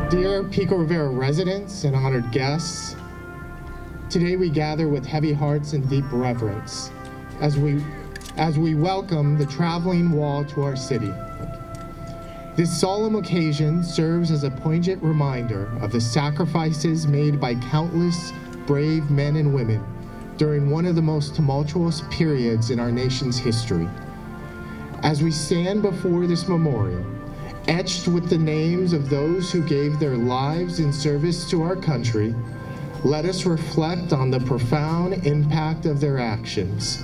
Dear Pico Rivera residents and honored guests, today we gather with heavy hearts and deep reverence as we welcome the traveling wall to our city. This solemn occasion serves as a poignant reminder of the sacrifices made by countless brave men and women during one of the most tumultuous periods in our nation's history. As we stand before this memorial, etched with the names of those who gave their lives in service to our country, let us reflect on the profound impact of their actions.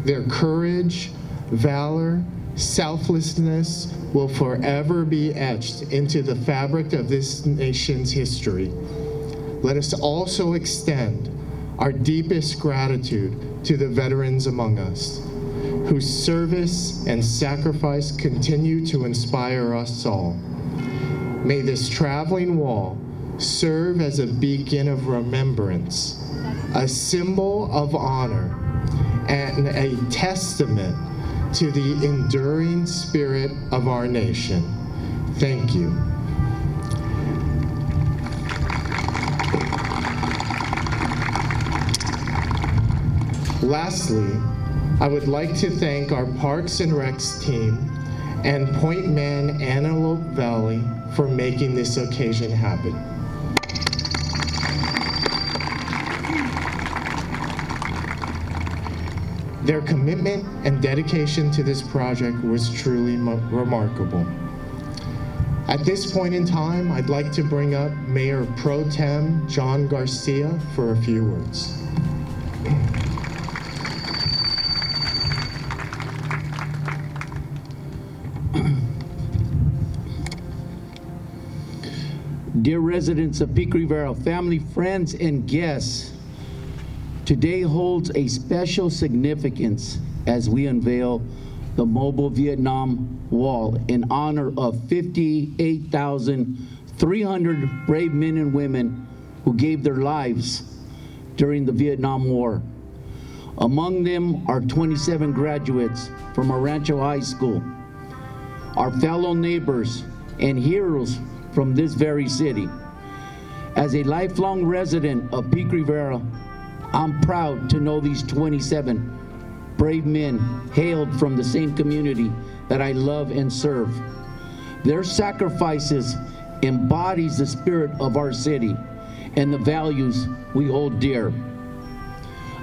Their courage, valor, selflessness will forever be etched into the fabric of this nation's history. Let us also extend our deepest gratitude to the veterans among us, whose service and sacrifice continue to inspire us all. May this traveling wall serve as a beacon of remembrance, a symbol of honor, and a testament to the enduring spirit of our nation. Thank you. Lastly, I would like to thank our Parks and Recs team and Point Man Antelope Valley for making this occasion happen. Their commitment and dedication to this project was truly remarkable. At this point in time, I'd like to bring up Mayor Pro Tem John Garcia for a few words. Dear residents of Pico Rivera, family, friends, and guests, today holds a special significance as we unveil the mobile Vietnam Wall in honor of 58,300 brave men and women who gave their lives during the Vietnam War. Among them are 27 graduates from our Rancho High School, our fellow neighbors and heroes from this very city. As a lifelong resident of Pico Rivera, I'm proud to know these 27 brave men hailed from the same community that I love and serve. Their sacrifices embodies the spirit of our city and the values we hold dear.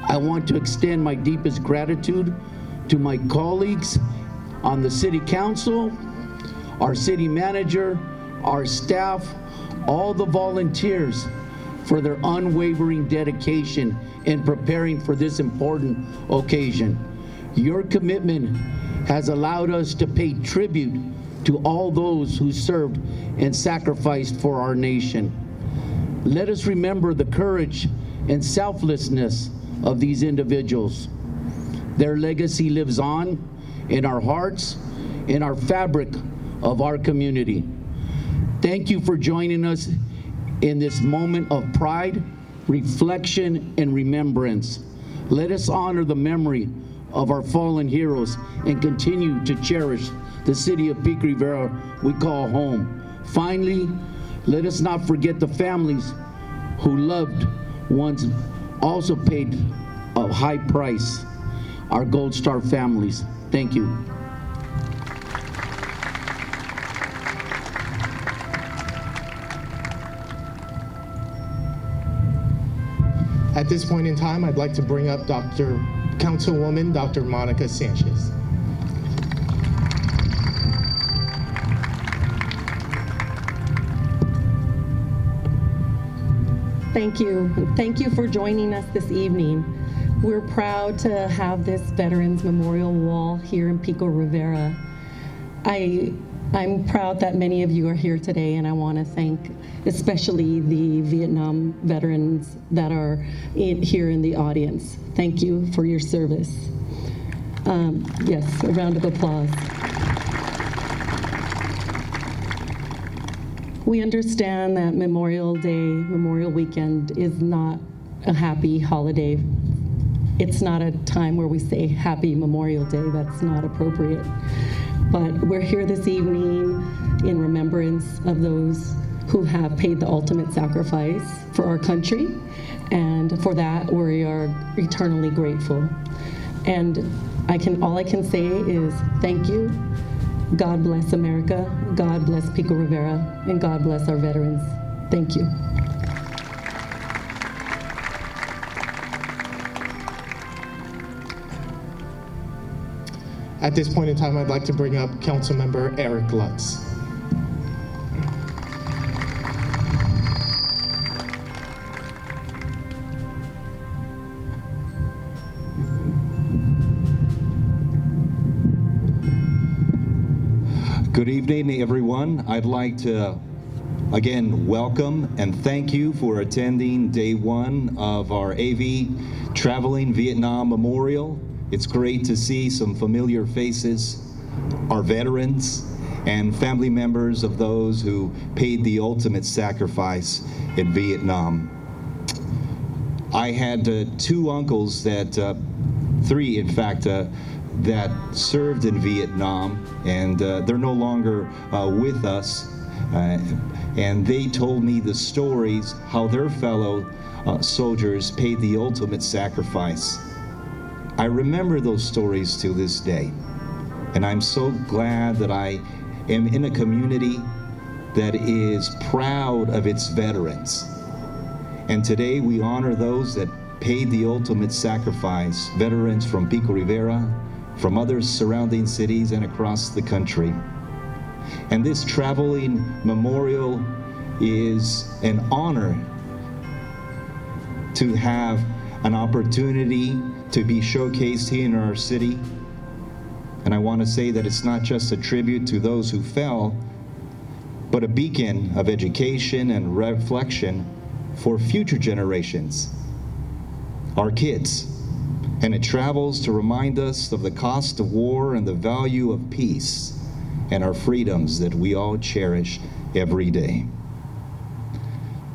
I want to extend my deepest gratitude to my colleagues on the City Council, our city manager, our staff, all the volunteers for their unwavering dedication in preparing for this important occasion. Your commitment has allowed us to pay tribute to all those who served and sacrificed for our nation. Let us remember the courage and selflessness of these individuals. Their legacy lives on in our hearts, in our fabric of our community. Thank you for joining us in this moment of pride, reflection, and remembrance. Let us honor the memory of our fallen heroes and continue to cherish the city of Pico Rivera we call home. Finally, let us not forget the families who loved ones also paid a high price, our Gold Star families. Thank you. At this point in time, I'd like to bring up Councilwoman Dr. Monica Sanchez. Thank you. Thank you for joining us this evening. We're proud to have this Veterans Memorial Wall here in Pico Rivera. I'm proud that many of you are here today, and I want to thank especially the Vietnam veterans that are here in the audience. Thank you for your service. Yes, a round of applause. We understand that Memorial Day, Memorial Weekend is not a happy holiday. It's not a time where we say Happy Memorial Day. That's not appropriate. But we're here this evening in remembrance of those who have paid the ultimate sacrifice for our country, and for that we are eternally grateful. And all I can say is thank you. God bless America, God bless Pico Rivera, and God bless our veterans. Thank you. At this point in time, I'd like to bring up Councilmember Eric Lutz. Good evening, everyone. I'd like to again welcome and thank you for attending day one of our AV Traveling Vietnam Memorial. It's great to see some familiar faces, our veterans and family members of those who paid the ultimate sacrifice in Vietnam. I had two uncles three in fact, that served in Vietnam, and they're no longer with us. And they told me the stories how their fellow soldiers paid the ultimate sacrifice. I remember those stories to this day, and I'm so glad that I am in a community that is proud of its veterans. And today we honor those that paid the ultimate sacrifice, veterans from Pico Rivera, from other surrounding cities and across the country. And this traveling memorial is an honor to have an opportunity to be showcased here in our city. And I want to say that it's not just a tribute to those who fell, but a beacon of education and reflection for future generations, our kids. And it travels to remind us of the cost of war and the value of peace and our freedoms that we all cherish every day.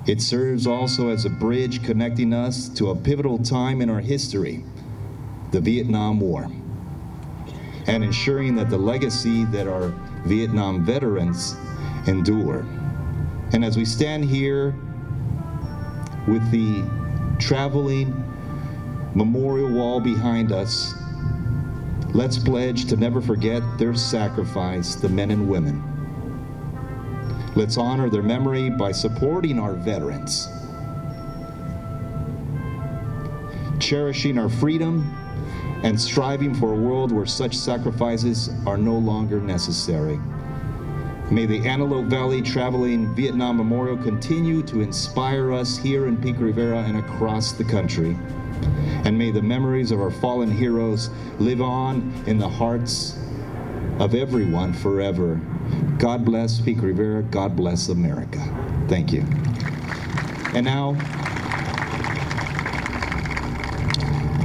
It serves also as a bridge connecting us to a pivotal time in our history, the Vietnam War, and ensuring that the legacy that our Vietnam veterans endure. And as we stand here with the traveling memorial wall behind us, let's pledge to never forget their sacrifice, the men and women. Let's honor their memory by supporting our veterans, cherishing our freedom, and striving for a world where such sacrifices are no longer necessary. May the Antelope Valley Traveling Vietnam Memorial continue to inspire us here in Pico Rivera and across the country. And may the memories of our fallen heroes live on in the hearts of everyone forever. God bless Pico Rivera. God bless America. Thank you. And now,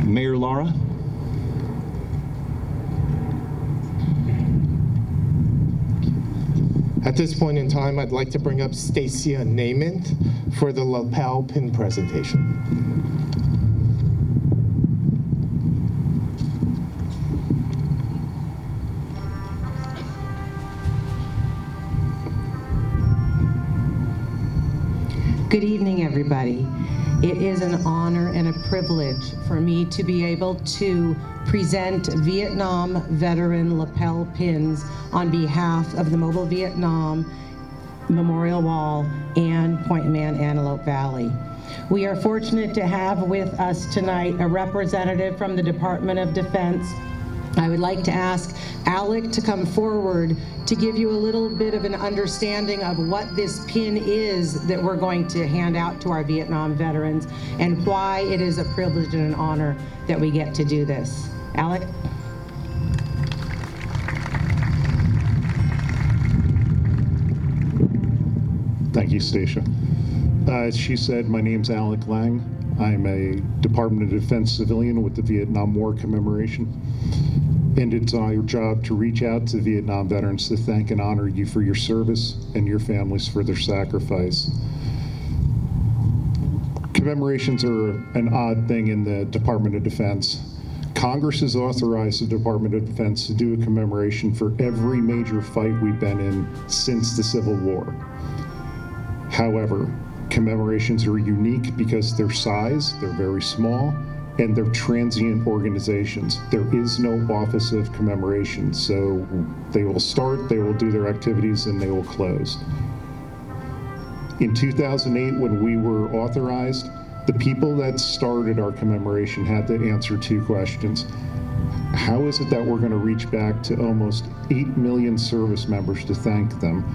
Mayor Lara. At this point in time, I'd like to bring up Stacia Namath for the lapel pin presentation. Good evening, everybody. It is an honor and a privilege for me to be able to present Vietnam veteran lapel pins on behalf of the Mobile Vietnam Memorial Wall and Point Man Antelope Valley. We are fortunate to have with us tonight a representative from the Department of Defense. I would like to ask Alec to come forward to give you a little bit of an understanding of what this pin is that we're going to hand out to our Vietnam veterans and why it is a privilege and an honor that we get to do this. Alec? Thank you, Stacia. As she said, my name's Alec Lang. I'm a Department of Defense civilian with the Vietnam War Commemoration. And it's our job to reach out to Vietnam veterans to thank and honor you for your service and your families for their sacrifice. Commemorations are an odd thing in the Department of Defense. Congress has authorized the Department of Defense to do a commemoration for every major fight we've been in since the Civil War. However, commemorations are unique because their size, they're very small, and they're transient organizations. There is no office of commemoration, so they will start, they will do their activities, and they will close. In 2008, when we were authorized, the people that started our commemoration had to answer two questions. How is it that we're going to reach back to almost 8 million service members to thank them?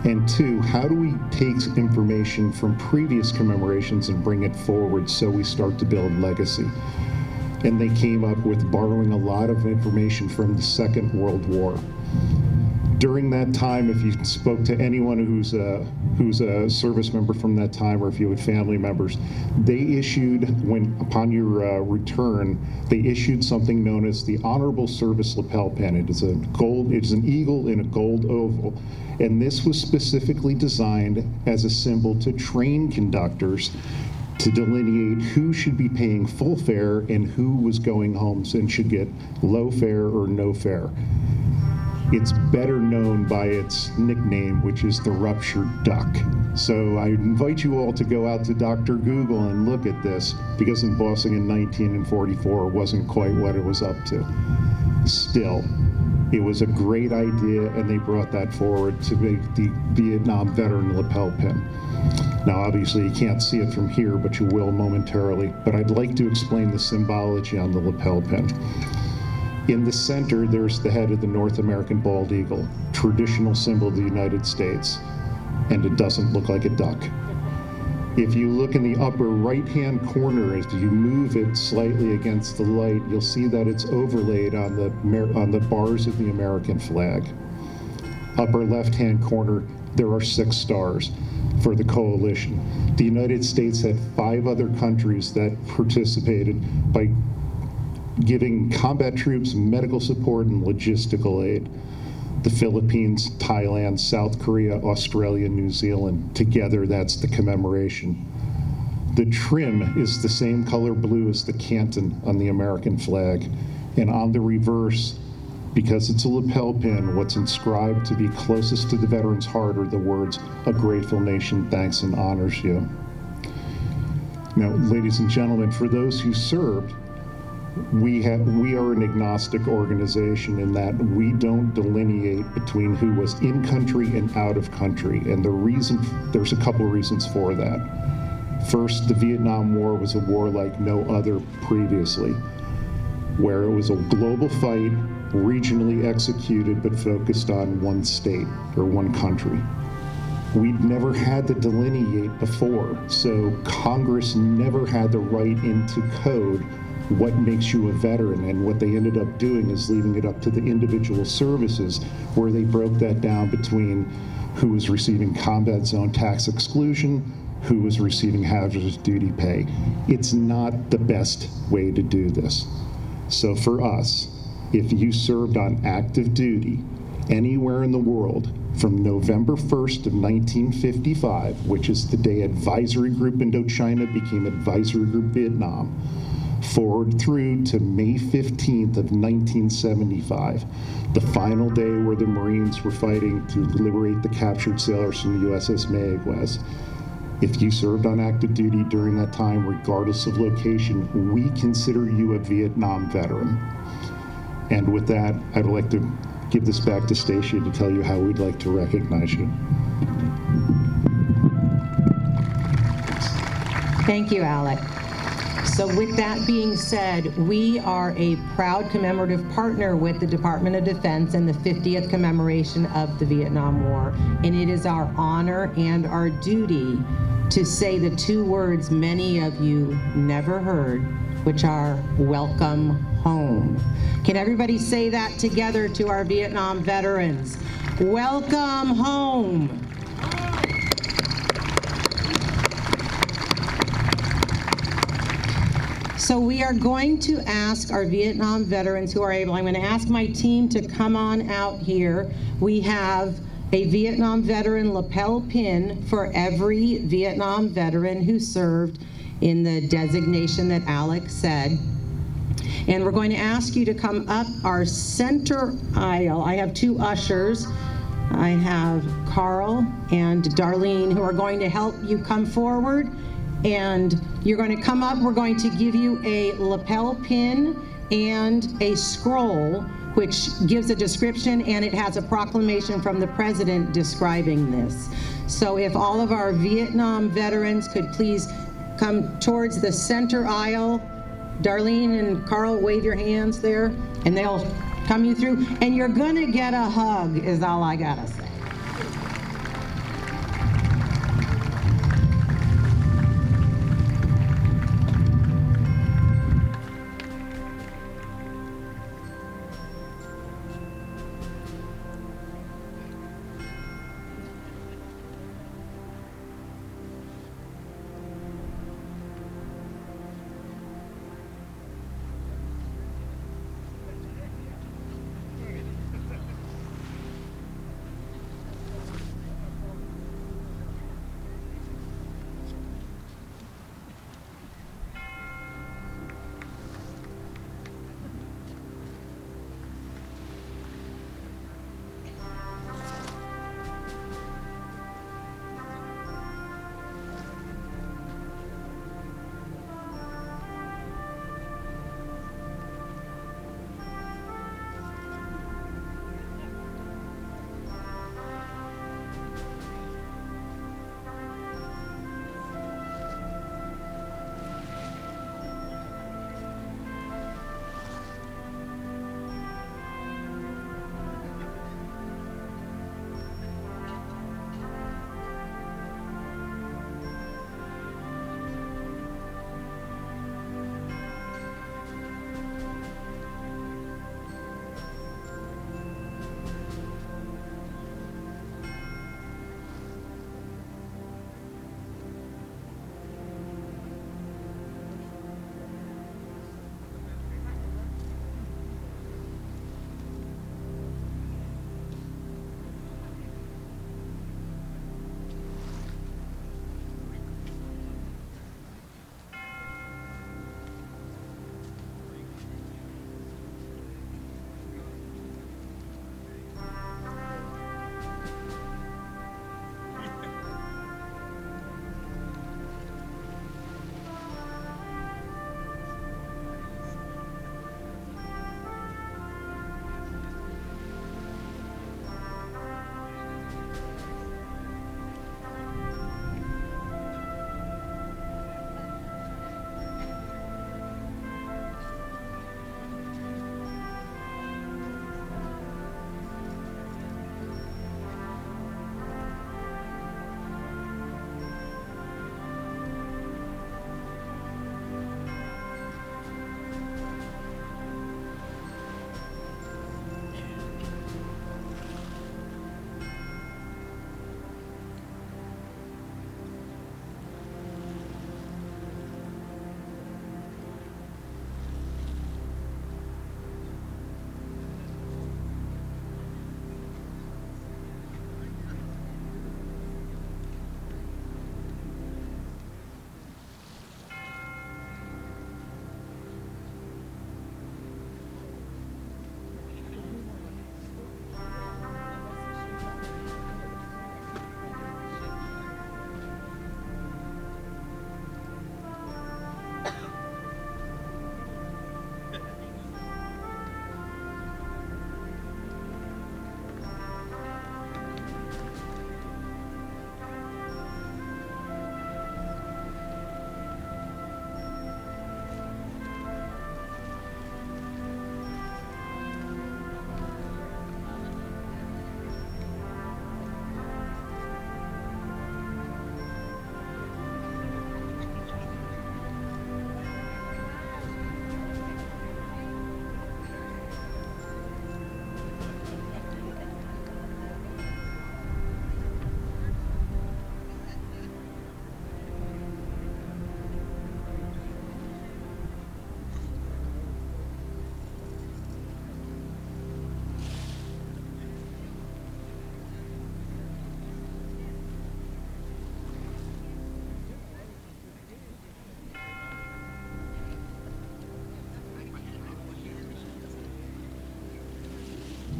And two, how do we take information from previous commemorations and bring it forward so we start to build legacy? And they came up with borrowing a lot of information from the Second World War. During that time, if you spoke to anyone who's a service member from that time, or if you had family members, they issued, upon your return, they issued something known as the Honorable Service Lapel Pin. It is an eagle in a gold oval, and this was specifically designed as a symbol to train conductors to delineate who should be paying full fare and who was going home and should get low fare or no fare. It's better known by its nickname, which is the ruptured duck. So I invite you all to go out to Dr. Google and look at this, because embossing in 1944 wasn't quite what it was up to. Still, it was a great idea, and they brought that forward to make the Vietnam veteran lapel pin. Now, obviously, you can't see it from here, but you will momentarily. But I'd like to explain the symbology on the lapel pin. In the center, there's the head of the North American bald eagle, traditional symbol of the United States, and it doesn't look like a duck. If you look in the upper right-hand corner, as you move it slightly against the light, you'll see that it's overlaid on the bars of the American flag. Upper left-hand corner, there are 6 stars for the coalition. The United States had 5 other countries that participated by giving combat troops medical support and logistical aid. The Philippines, Thailand, South Korea, Australia, New Zealand. Together, that's the commemoration. The trim is the same color blue as the canton on the American flag. And on the reverse, because it's a lapel pin, what's inscribed to be closest to the veteran's heart are the words, "A grateful nation thanks and honors you." Now, ladies and gentlemen, for those who served, we are an agnostic organization in that we don't delineate between who was in country and out of country. And there's a couple reasons for that. First, the Vietnam War was a war like no other previously, where it was a global fight, regionally executed, but focused on one state or one country. We'd never had to delineate before, so Congress never had to write into code what makes you a veteran, and what they ended up doing is leaving it up to the individual services, where they broke that down between who was receiving combat zone tax exclusion, who was receiving hazardous duty pay. It's not the best way to do this. So for us, if you served on active duty anywhere in the world from November 1st of 1955, which is the day Advisory Group Indochina became Advisory Group Vietnam, forward through to May 15th of 1975, the final day where the Marines were fighting to liberate the captured sailors from the USS Mayaguez. If you served on active duty during that time, regardless of location, we consider you a Vietnam veteran. And with that, I'd like to give this back to Stacia to tell you how we'd like to recognize you. Thank you, Alec. So with that being said, we are a proud commemorative partner with the Department of Defense in the 50th commemoration of the Vietnam War. And it is our honor and our duty to say the 2 words many of you never heard, which are welcome home. Can everybody say that together to our Vietnam veterans? Welcome home. So we are going to ask our Vietnam veterans who are able, I'm going to ask my team to come on out here. We have a Vietnam veteran lapel pin for every Vietnam veteran who served in the designation that Alex said. And we're going to ask you to come up our center aisle. I have 2 ushers. I have Carl and Darlene who are going to help you come forward. And you're going to come up, we're going to give you a lapel pin and a scroll, which gives a description, and it has a proclamation from the president describing this. So if all of our Vietnam veterans could please come towards the center aisle. Darlene and Carl, wave your hands there, and they'll come you through. And you're gonna get a hug, is all I gotta say.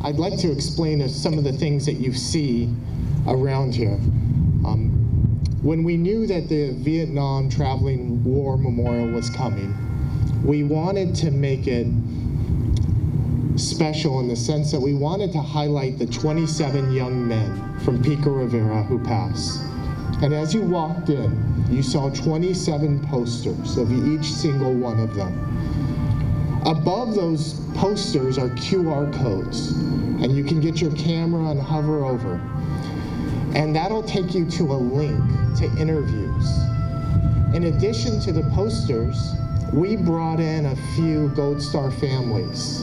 I'd like to explain some of the things that you see around here. When we knew that the Vietnam Traveling War Memorial was coming, we wanted to make it special in the sense that we wanted to highlight the 27 young men from Pico Rivera who passed. And as you walked in, you saw 27 posters of each single one of them. Above those posters are QR codes, and you can get your camera and hover over. And that'll take you to a link to interviews. In addition to the posters, we brought in a few Gold Star families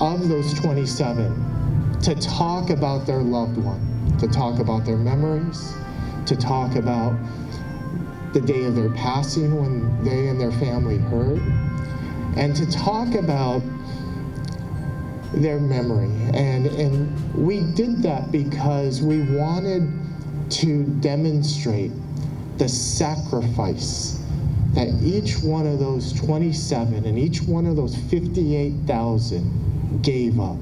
of those 27 to talk about their loved one, to talk about their memories, to talk about the day of their passing when they and their family heard, and to talk about their memory. And we did that because we wanted to demonstrate the sacrifice that each one of those 27 and each one of those 58,000 gave up.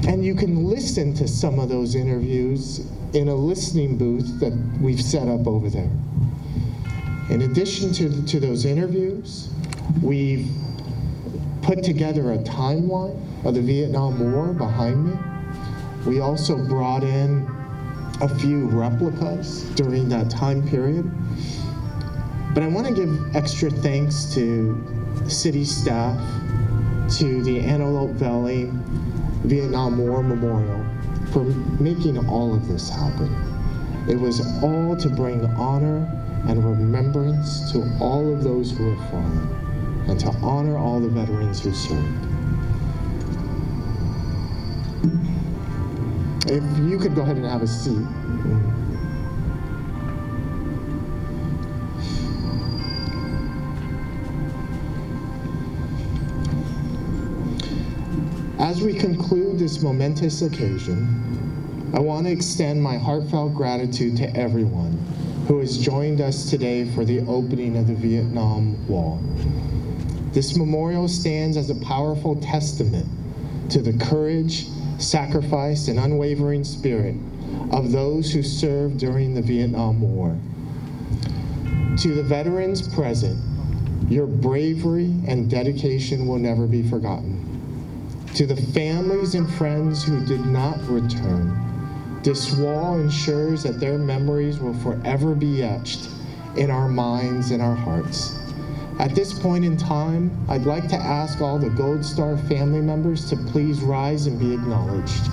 And you can listen to some of those interviews in a listening booth that we've set up over there. In addition to those interviews, we've put together a timeline of the Vietnam War behind me. We also brought in a few replicas during that time period. But I want to give extra thanks to city staff, to the Antelope Valley Vietnam War Memorial for making all of this happen. It was all to bring honor and remembrance to all of those who have fallen, and to honor all the veterans who served. If you could go ahead and have a seat. As we conclude this momentous occasion, I want to extend my heartfelt gratitude to everyone who has joined us today for the opening of the Vietnam Wall. This memorial stands as a powerful testament to the courage, sacrifice, and unwavering spirit of those who served during the Vietnam War. To the veterans present, your bravery and dedication will never be forgotten. To the families and friends who did not return, this wall ensures that their memories will forever be etched in our minds and our hearts. At this point in time, I'd like to ask all the Gold Star family members to please rise and be acknowledged.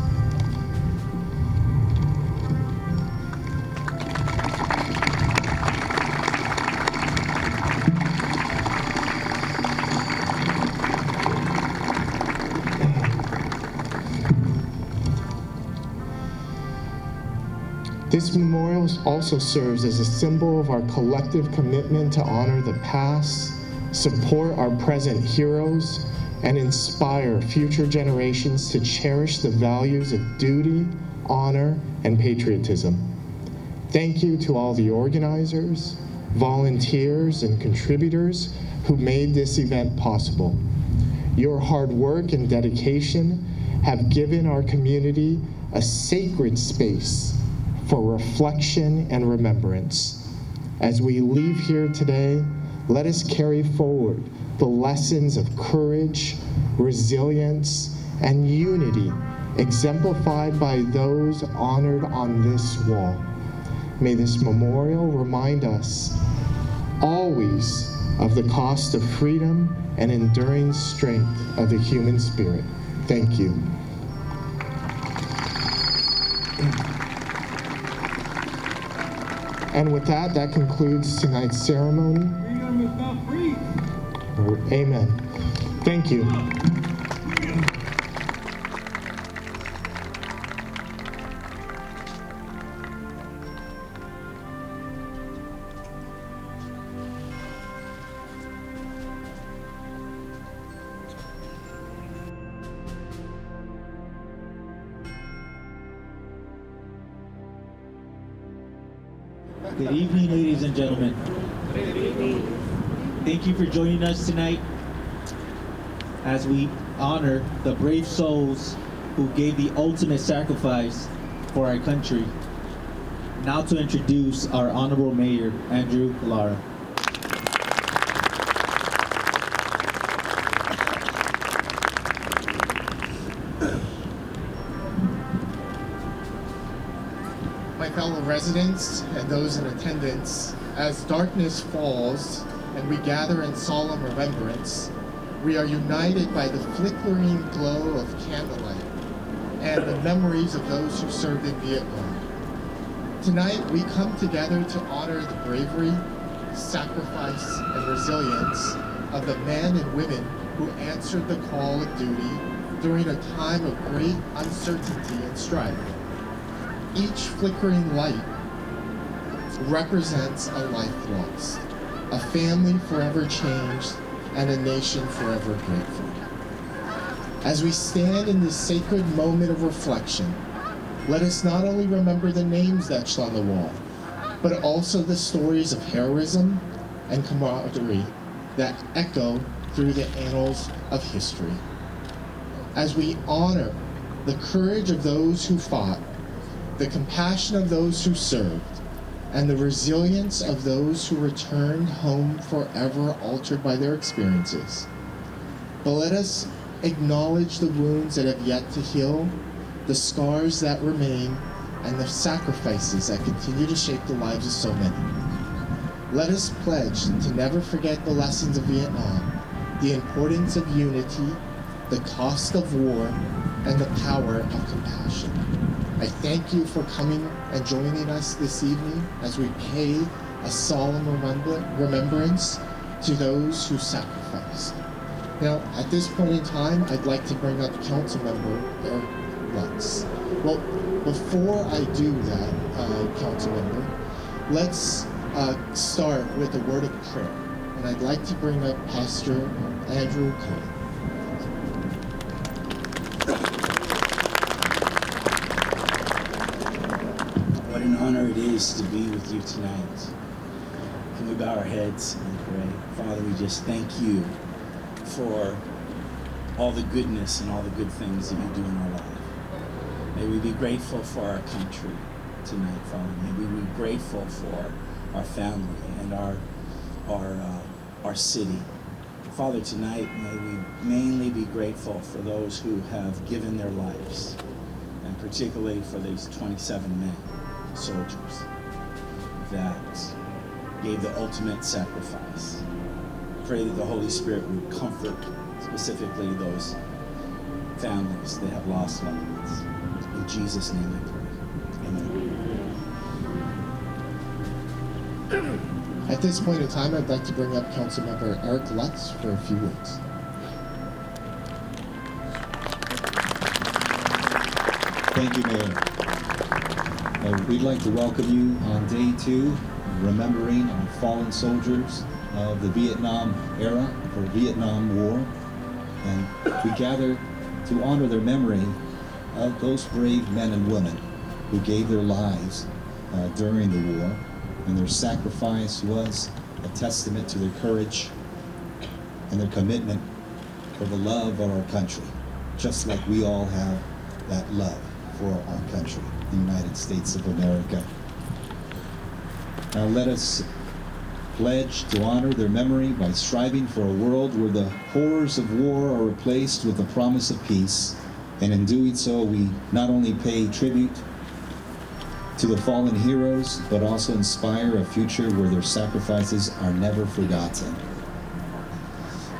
This memorial also serves as a symbol of our collective commitment to honor the past, support our present heroes, and inspire future generations to cherish the values of duty, honor, and patriotism. Thank you to all the organizers, volunteers, and contributors who made this event possible. Your hard work and dedication have given our community a sacred space for reflection and remembrance. As we leave here today, let us carry forward the lessons of courage, resilience, and unity exemplified by those honored on this wall. May this memorial remind us always of the cost of freedom and enduring strength of the human spirit. Thank you. And with that, that concludes tonight's ceremony. Freedom is not free. Amen. Thank you. Good evening, ladies and gentlemen. Thank you for joining us tonight as we honor the brave souls who gave the ultimate sacrifice for our country. Now to introduce our Honorable Mayor, Andrew Lara. My fellow residents and those in attendance, as darkness falls and we gather in solemn remembrance, we are united by the flickering glow of candlelight and the memories of those who served in Vietnam. Tonight, we come together to honor the bravery, sacrifice, and resilience of the men and women who answered the call of duty during a time of great uncertainty and strife. Each flickering light represents a life lost, a family forever changed, and a nation forever grateful. As we stand in this sacred moment of reflection, let us not only remember the names etched on the wall, but also the stories of heroism and camaraderie that echo through the annals of history. As we honor the courage of those who fought, the compassion of those who served, and the resilience of those who returned home forever altered by their experiences. But let us acknowledge the wounds that have yet to heal, the scars that remain, and the sacrifices that continue to shape the lives of so many. Let us pledge to never forget the lessons of Vietnam, the importance of unity, the cost of war, and the power of compassion. I thank you for coming and joining us this evening as we pay a solemn remembrance to those who sacrificed. Now, at this point in time, I'd like to bring up Councilmember Eric Lutz. Well, before I do that, Councilmember, let's start with a word of prayer. And I'd like to bring up Pastor Andrew Cole. What an honor it is to be with you tonight. Can we bow our heads and pray? Father, we just thank you for all the goodness and all the good things that you do in our life. May we be grateful for our country tonight, Father. May we be grateful for our family and our city. Father, tonight may we mainly be grateful for those who have given their lives, and particularly for these 27 men, soldiers, that gave the ultimate sacrifice. Pray that the Holy Spirit would comfort specifically those families that have lost loved ones. In Jesus' name I pray. Amen. At this point in time, I'd like to bring up Councilmember Eric Lutz for a few words. Thank you, Mayor. We'd like to welcome you on day 2, remembering our fallen soldiers of the Vietnam era, or Vietnam War. And we gather to honor their memory of those brave men and women who gave their lives during the war. And their sacrifice was a testament to their courage and their commitment for the love of our country, just like we all have that love for our country, the United States of America. Now let us pledge to honor their memory by striving for a world where the horrors of war are replaced with the promise of peace. And in doing so, we not only pay tribute to the fallen heroes, but also inspire a future where their sacrifices are never forgotten.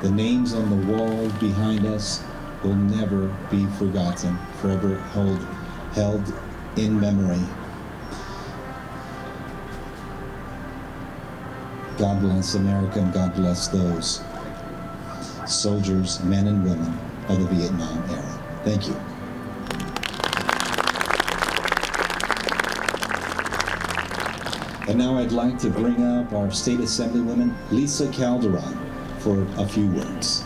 The names on the wall behind us will never be forgotten, forever held in memory. God bless America, and God bless those soldiers, men and women of the Vietnam era. Thank you. And now I'd like to bring up our State Assemblywoman, Lisa Calderon, for a few words.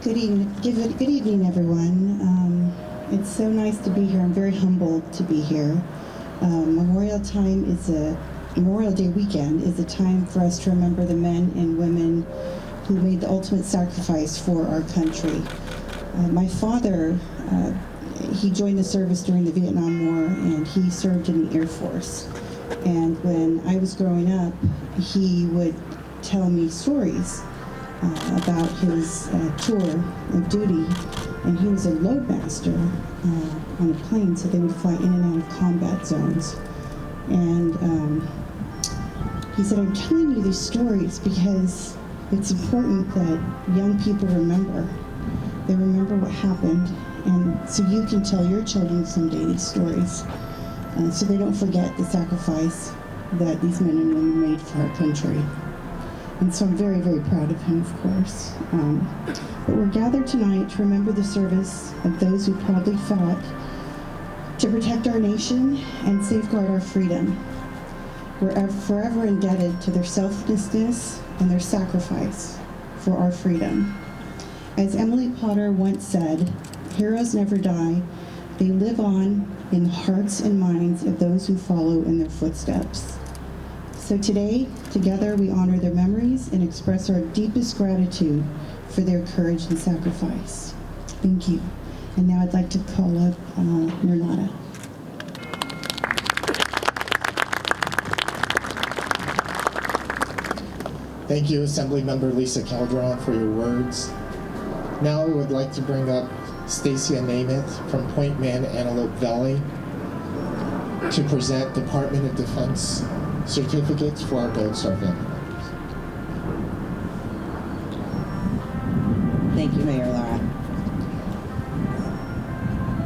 Good evening, everyone. It's so nice to be here. I'm very humbled to be here. Memorial Day weekend is a time for us to remember the men and women who made the ultimate sacrifice for our country. My father, he joined the service during the Vietnam War, and he served in the Air Force. And when I was growing up, he would tell me stories about his tour of duty. And he was a loadmaster on a plane, so they would fly in and out of combat zones. And he said, I'm telling you these stories because it's important that young people remember. They remember what happened, and so you can tell your children someday these stories, so they don't forget the sacrifice that these men and women made for our country. And so I'm very, very proud of him, of course. But we're gathered tonight to remember the service of those who proudly fought to protect our nation and safeguard our freedom. We're forever indebted to their selflessness and their sacrifice for our freedom. As Emily Potter once said, heroes never die. They live on in the hearts and minds of those who follow in their footsteps. So today, together, we honor their memories and express our deepest gratitude for their courage and sacrifice. Thank you. And now I'd like to call up Nirlata. Thank you, Assemblymember Lisa Calderon, for your words. Now I would like to bring up Stacia Namath from Point Man, Antelope Valley to present Department of Defense certificates for our Gold Star family members. Thank you, Mayor Lara.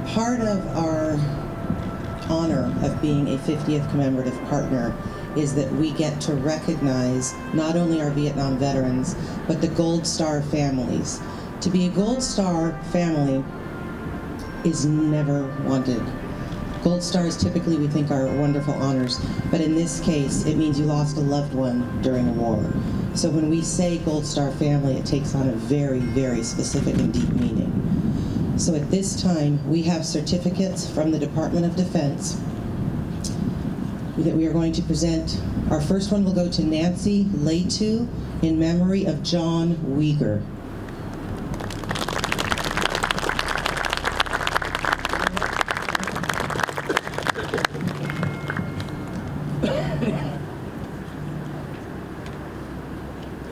Part of our honor of being a 50th commemorative partner is that we get to recognize not only our Vietnam veterans, but the Gold Star families. To be a Gold Star family is never wanted. Gold Stars typically we think are wonderful honors, but in this case, it means you lost a loved one during a war. So when we say Gold Star family, it takes on a very, very specific and deep meaning. So at this time, we have certificates from the Department of Defense that we are going to present. Our first one will go to Nancy Leitu in memory of John Uyghur.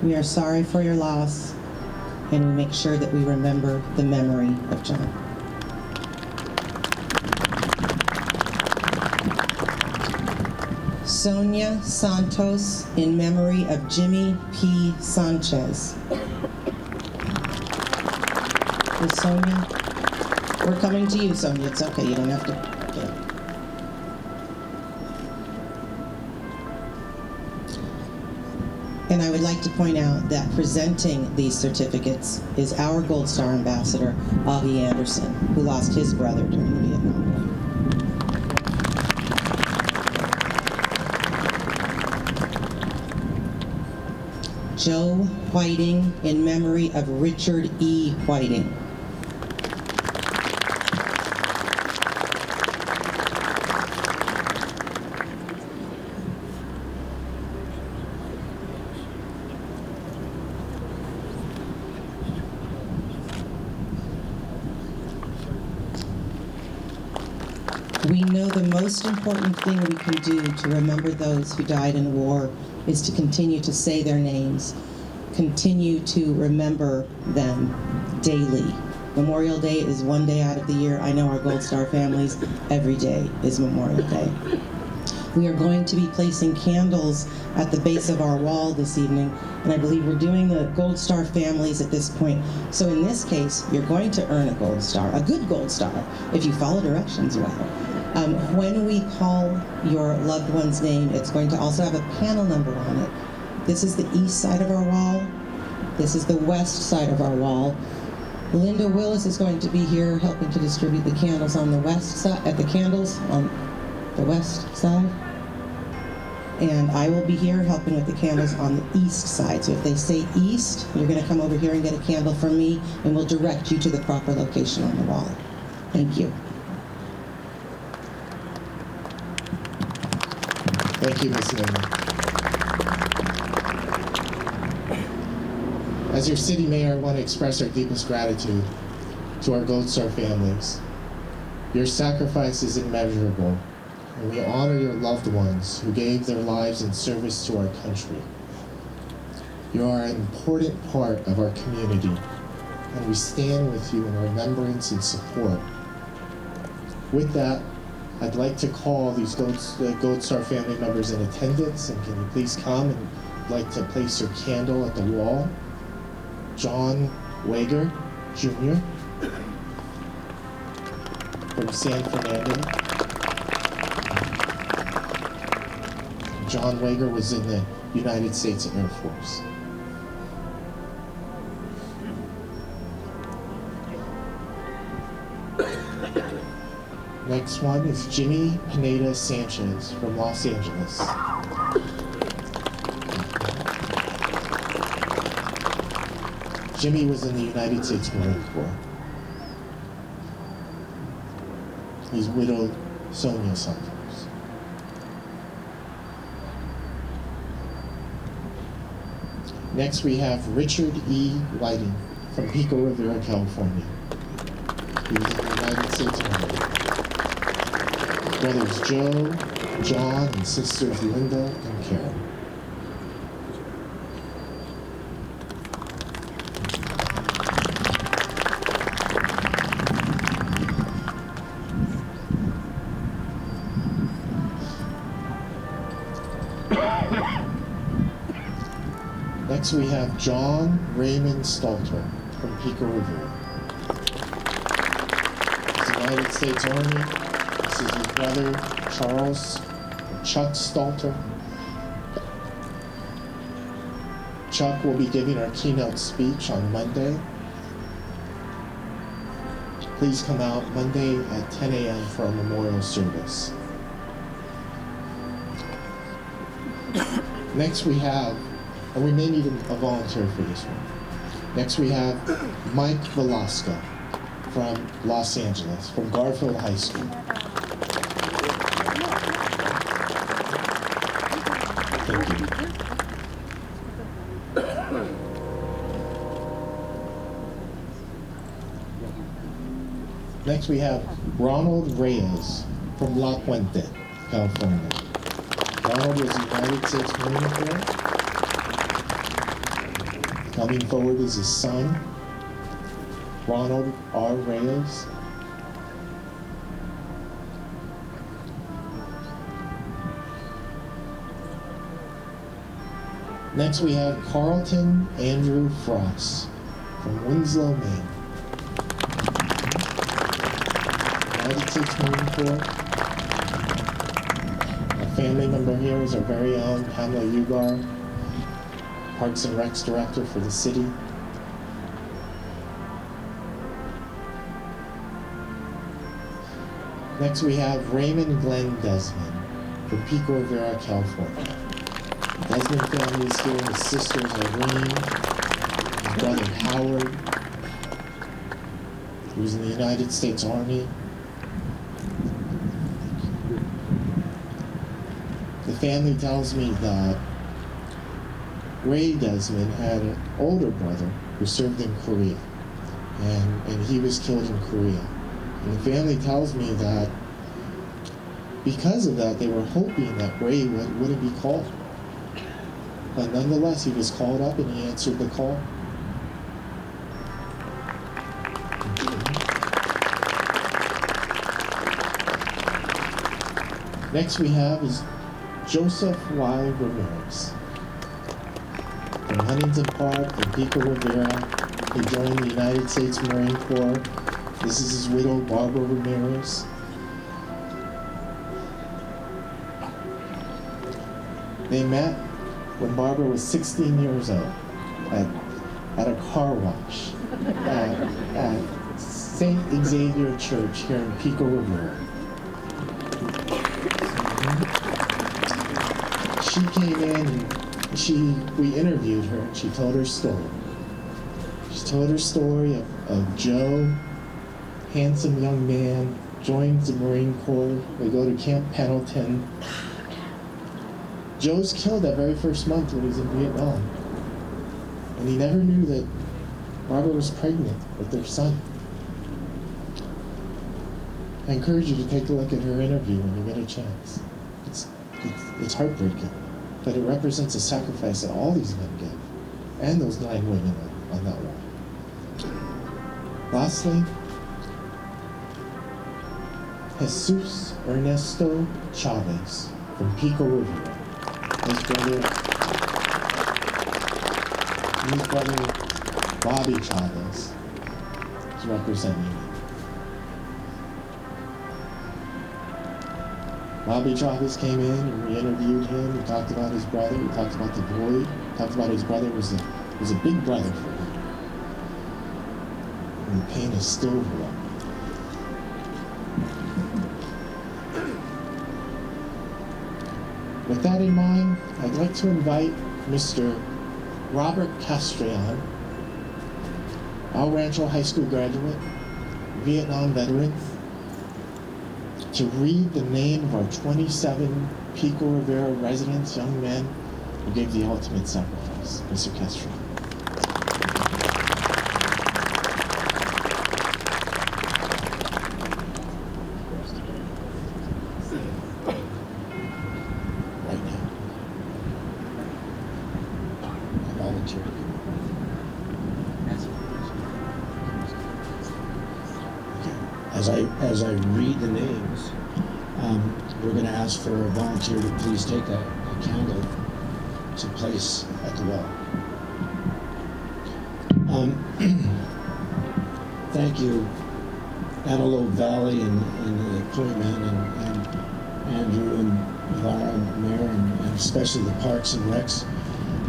We are sorry for your loss, and we make sure that we remember the memory of John. Sonia Santos in memory of Jimmy P. Sanchez. Is Sonia? We're coming to you, Sonia. It's okay. You don't have to. Okay. And I would like to point out that presenting these certificates is our Gold Star Ambassador, Augie Anderson, who lost his brother during the Vietnam War. Joe Whiting in memory of Richard E. Whiting. We know the most important thing we can do to remember those who died in war is to continue to say their names, continue to remember them daily. Memorial Day is one day out of the year. I know our Gold Star families, every day is Memorial Day. We are going to be placing candles at the base of our wall this evening, and I believe we're doing the Gold Star families at this point. So in this case, you're going to earn a Gold Star, a good Gold Star, if you follow directions well. When we call your loved one's name, it's going to also have a panel number on it. This is the east side of our wall. This is the west side of our wall. Linda Willis is going to be here helping to distribute the candles on the west side, the candles on the west side. And I will be here helping with the candles on the east side. So if they say east, you're going to come over here and get a candle from me, and we'll direct you to the proper location on the wall. Thank you. Thank you, Ms. Newman. As your city mayor, I want to express our deepest gratitude to our Gold Star families. Your sacrifice is immeasurable, and we honor your loved ones who gave their lives in service to our country. You are an important part of our community, and we stand with you in remembrance and support. With that, I'd like to call these Gold Star family members in attendance, and can you please come and like to place your candle at the wall. John Wager, Jr. from San Fernando. John Wager was in the United States Air Force. Next one is Jimmy Pineda Sanchez from Los Angeles. Jimmy was in the United States Marine Corps. He's widowed Sonia Santos. Next we have Richard E. Whiting from Pico Rivera, California. He was in the United States Army. Brothers Joe, John, and sisters Linda and Carol. Next we have John Raymond Stalter from Pico Rivera. He's United States Army. This is his brother, Charles, Chuck Stalter. Chuck will be giving our keynote speech on Monday. Please come out Monday at 10 a.m. for our memorial service. Next we have, and we may need a volunteer for this one. Next we have Mike Velasco from Los Angeles, from Garfield High School. Thank you. Next we have Ronald Reyes from La Puente, California. Ronald was United States Marine Corps. Coming forward is his son, Ronald R. Reyes. Next we have Carlton Andrew Frost from Winslow, Maine. United States Marine Corps. A family member here is our very own Pamela Ugar, Parks and Recs Director for the city. Next we have Raymond Glenn Desmond from Pico Rivera, California. The Desmond family is here, his sisters Irene, his brother Howard. He was in the United States Army. The family tells me that Ray Desmond had an older brother who served in Korea, and he was killed in Korea. And the family tells me that because of that, they were hoping that Ray wouldn't be called. But nonetheless, he was called up and he answered the call. Next we have is Joseph Y. Ramirez. From Huntington Park and Pico Rivera, he joined the United States Marine Corps. This is his widow, Barbara Ramirez. They met when Barbara was 16 years old at a car wash at St. Xavier Church here in Pico Rivera. She came in and we interviewed her, and she told her story. She told her story of Joe, handsome young man, joins the Marine Corps. They go to Camp Pendleton. Joe was killed that very first month when he was in Vietnam. And he never knew that Barbara was pregnant with their son. I encourage you to take a look at her interview when you get a chance. It's heartbreaking, but it represents a sacrifice that all these men gave, and those 9 women on that wall. Lastly, Jesus Ernesto Chavez from Pico Rivera. His brother Bobby Chavez is representing me. Bobby Chavez came in and we interviewed him. We talked about his brother. We talked about the void. We talked about his brother was a big brother for him. And the pain is still real. With that in mind, I'd like to invite Mr. Robert Castrillon, El Rancho High School graduate, Vietnam veteran, to read the name of our 27 Pico Rivera residents, young men, who gave the ultimate sacrifice. Mr. Castrillon. As I read the names, we're going to ask for a volunteer to please take a candle to place at the wall. Thank you, Antelope Valley and the Point-Man and Andrew and Lara and Mayor and especially the Parks and Recs,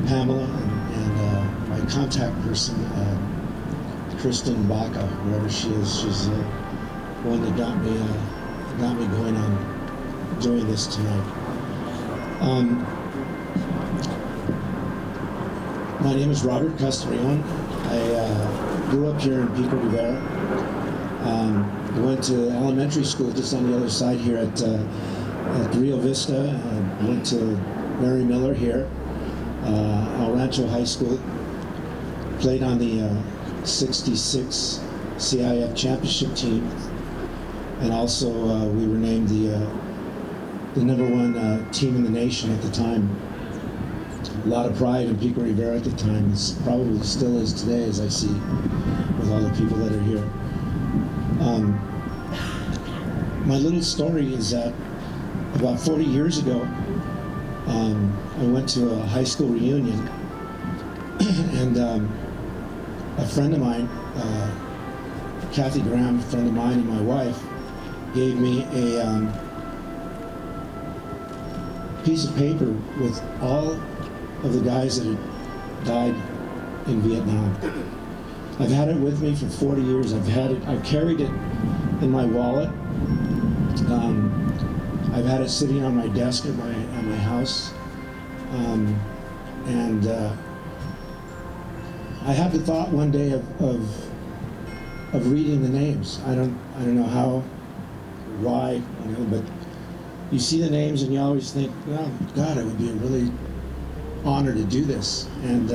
Pamela and my contact person, Kristen Baca, whoever she is. She's one that got me going on doing this tonight. My name is Robert Castrillon. I grew up here in Pico Rivera. I went to elementary school just on the other side here at Rio Vista. I went to Mary Miller here, El Rancho High School. Played on the 66 CIF championship team. And also, we were named the #1 team in the nation at the time. A lot of pride in Pico Rivera at the time. It probably still is today, as I see with all the people that are here. My little story is that about 40 years ago, I went to a high school reunion, and a friend of mine, Kathy Graham, a friend of mine and my wife, gave me a piece of paper with all of the guys that had died in Vietnam. I've had it with me for 40 years. I've carried it in my wallet. I've had it sitting on my desk at my house. And I had the thought one day of reading the names. I don't know how, why, but you see the names and you always think, oh God, it would be a really honor to do this. And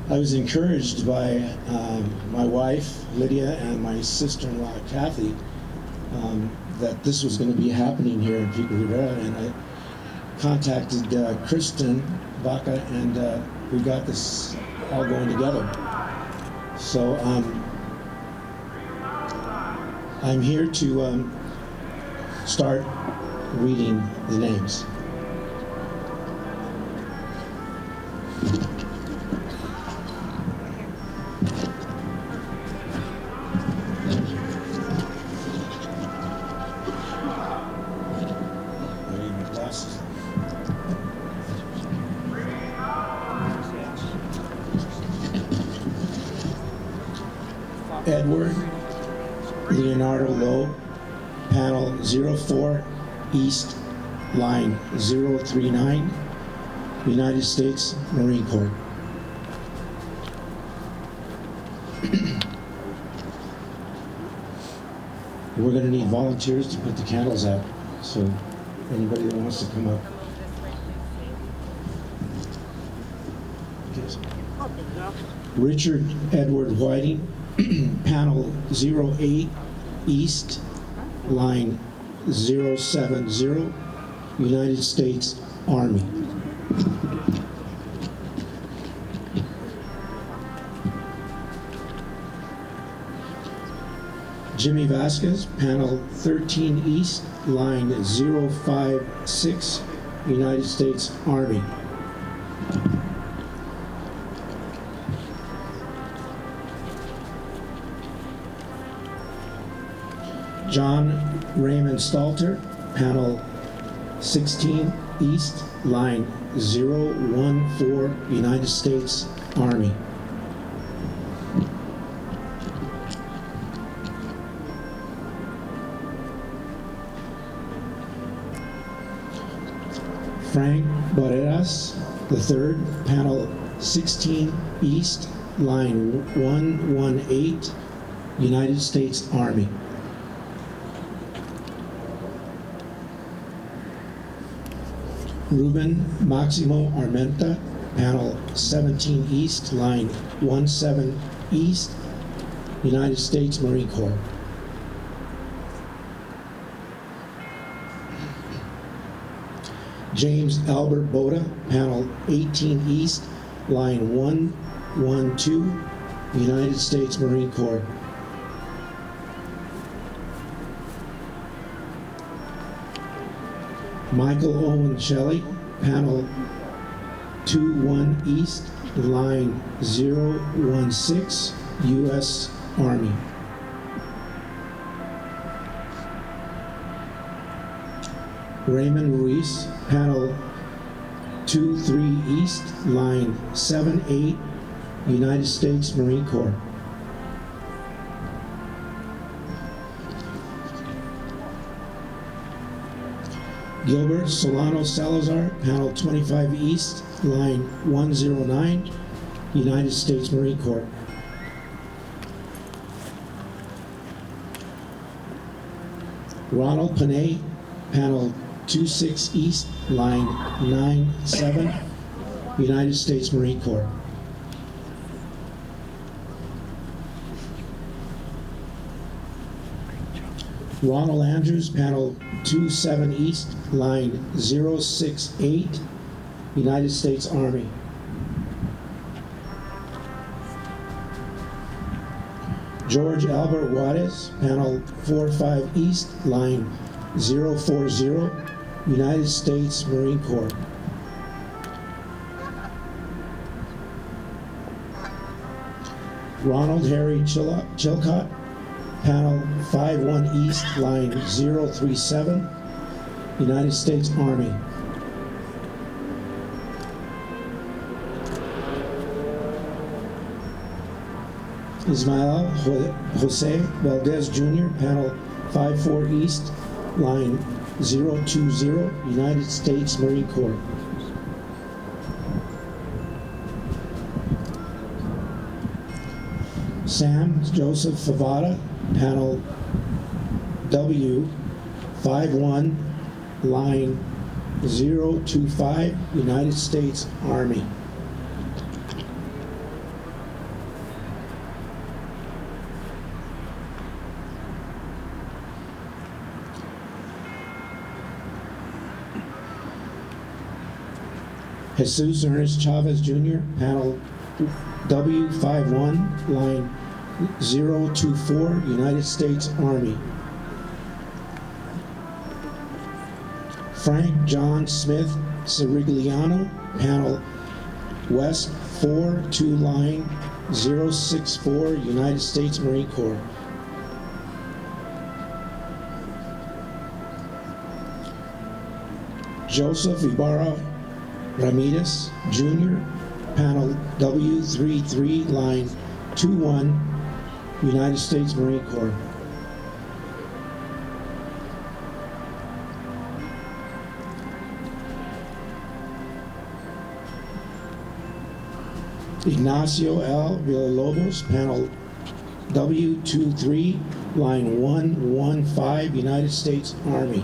I was encouraged by my wife, Lydia, and my sister-in-law, Kathy, that this was going to be happening here in Pico Rivera, and I contacted Kristen Baca, and we got this all going together. So I'm here to start reading the names. Edward Leonardo Lowe, panel 04, East, line 039, United States Marine Corps. We're going to need volunteers to put the candles out, so anybody that wants to come up. Vasquez. Richard Edward Whiting, panel 08 East, line 070, United States Army. Jimmy Vasquez, panel 13 East, line 056, United States Army. John Raymond Stalter, panel 16 East, line 014, United States Army. Frank Barreras III, panel 16 East, line 118, United States Army. Ruben Maximo Armenta, panel 17 East, line 17 East, United States Marine Corps. James Albert Boda, panel 18 East, line 112, United States Marine Corps. Michael Owen Shelley, panel 21 East, line 016, U.S. Army. Raymond Ruiz, panel 23 East, line 78, United States Marine Corps. Gilbert Solano Salazar, panel 25 East, line 109, United States Marine Corps. Ronald Panay, panel 26 East, line 97, United States Marine Corps. Ronald Andrews, panel 27 East, line 068, United States Army. George Albert Juarez, panel 45 East, line 040, United States Marine Corps. Ronald Harry Chilcott, panel 51 East, line 037, United States Army. Ismael Jose Valdez Jr., panel 54 East, line 020, United States Marine Corps. Sam Joseph Favada, panel W 51, line 025, United States Army. Jesus Ernest Chavez Jr., panel W51, line 024, United States Army. Frank John Smith Sirigliano, panel West 42, line 064, United States Marine Corps. Joseph Ibarra Ramirez Jr., panel W33, line 21, United States Marine Corps. Ignacio L. Villalobos, panel W23, line 115, United States Army.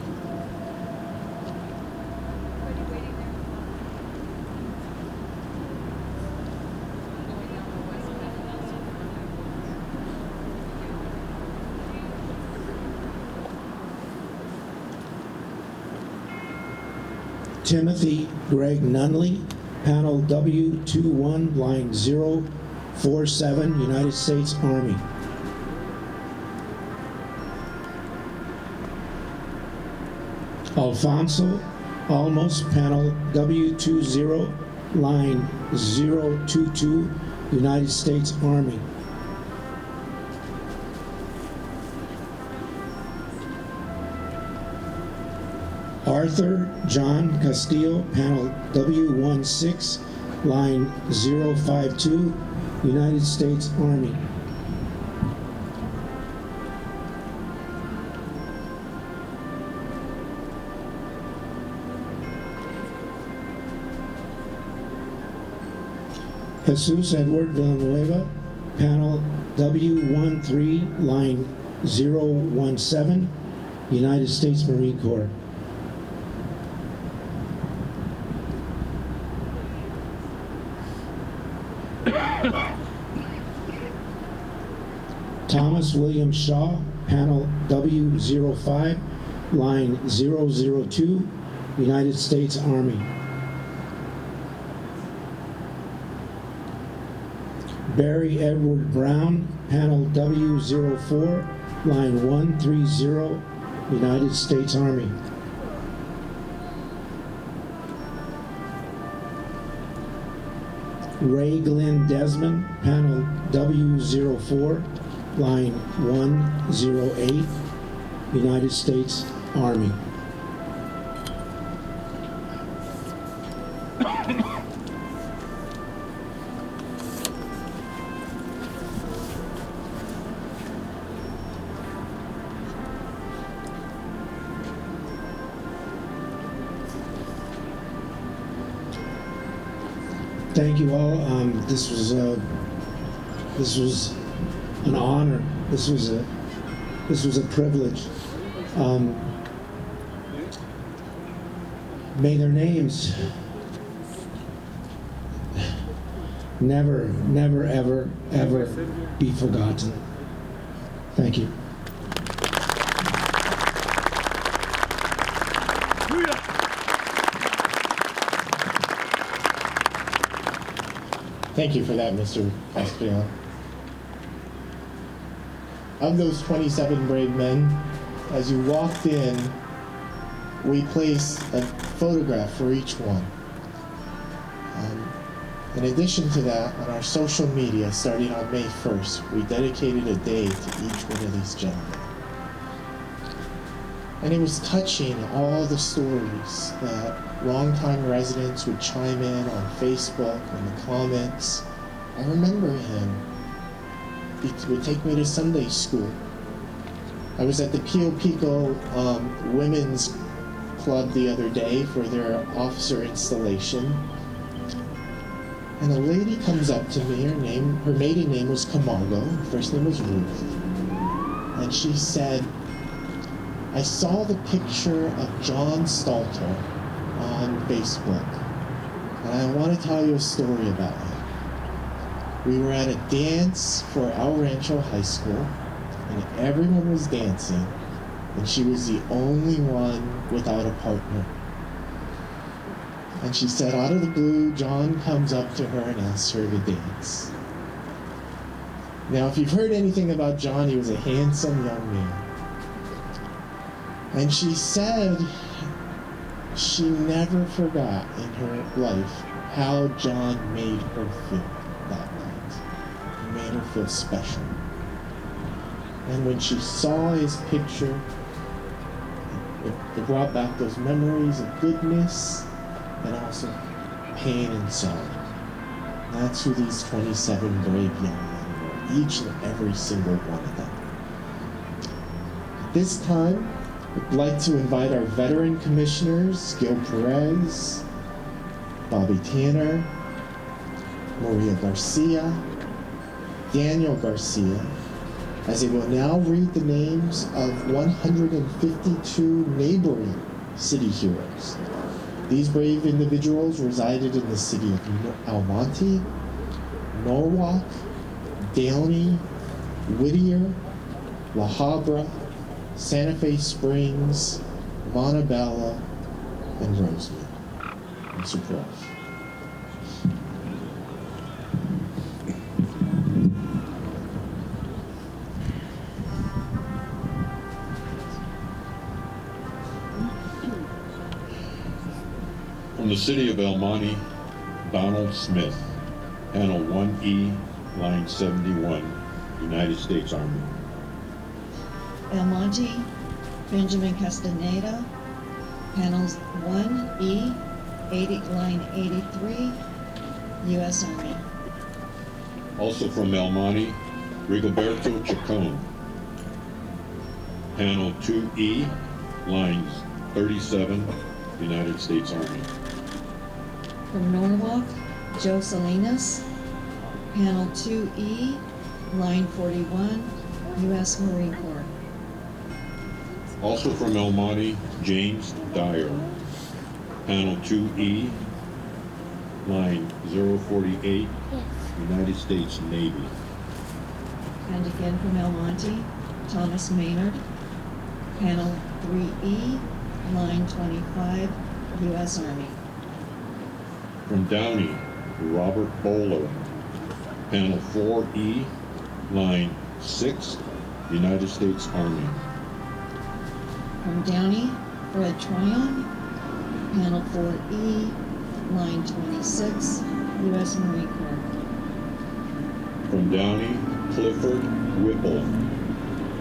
Timothy Greg Nunley, panel W21, line 047, United States Army. Alfonso Almos, panel W20, line 022, United States Army. Arthur John Castillo, panel W16, line 052, United States Army. Jesus Edward Villanueva, panel W13, line 017, United States Marine Corps. Thomas William Shaw, panel W05, line 002, United States Army. Barry Edward Brown, panel W04, line 130, United States Army. Ray Glenn Desmond, panel W04, line 108, United States Army. Thank you all. This was an honor. This was a privilege. May their names never, never, ever, ever be forgotten. Thank you. Thank you for that, Mr. Castellano. Of those 27 brave men, as you walked in, we placed a photograph for each one. In addition to that, on our social media, starting on May 1st, we dedicated a day to each one of these gentlemen. And it was touching, all the stories that longtime residents would chime in on Facebook, in the comments. I remember him. He would take me to Sunday school. I was at the City of Pico Women's Club the other day for their officer installation. And a lady comes up to me, her maiden name was Camargo, her first name was Ruth. And she said, I saw the picture of John Stalter on Facebook, and I want to tell you a story about him. We were at a dance for El Rancho High School, and everyone was dancing, and she was the only one without a partner. And she said, out of the blue, John comes up to her and asks her to dance. Now, if you've heard anything about John, he was a handsome young man. And she said she never forgot in her life how John made her feel that night. He made her feel special. And when she saw his picture, it brought back those memories of goodness and also pain and sorrow. That's who these 27 brave young men were, each and every single one of them. At this time, I'd like to invite our veteran commissioners, Gil Perez, Bobby Tanner, Maria Garcia, Daniel Garcia, as they will now read the names of 152 neighboring city heroes. These brave individuals resided in the city of Almonte, Norwalk, Downey, Whittier, La Habra, Santa Fe Springs, Montebello, and Rosemead. and support. From the City of El Monte, Donald Smith, Panel 1E, Line 71, United States Army. El Monte, Benjamin Castaneda, Panels 1E, Line 83, U.S. Army. Also from El Monte, Rigoberto Chacon, Panel 2E, Lines 37, United States Army. From Norwalk, Joe Salinas, Panel 2E, Line 41, U.S. Marine Corps. Also from El Monte, James Dyer, Panel 2E, Line 048, United States Navy. And again from El Monte, Thomas Maynard, Panel 3E, Line 25, U.S. Army. From Downey, Robert Bowler, Panel 4E, Line 6, United States Army. From Downey, Fred Tryon, Panel 4E, Line 26, U.S. Marine Corps. From Downey, Clifford Whipple,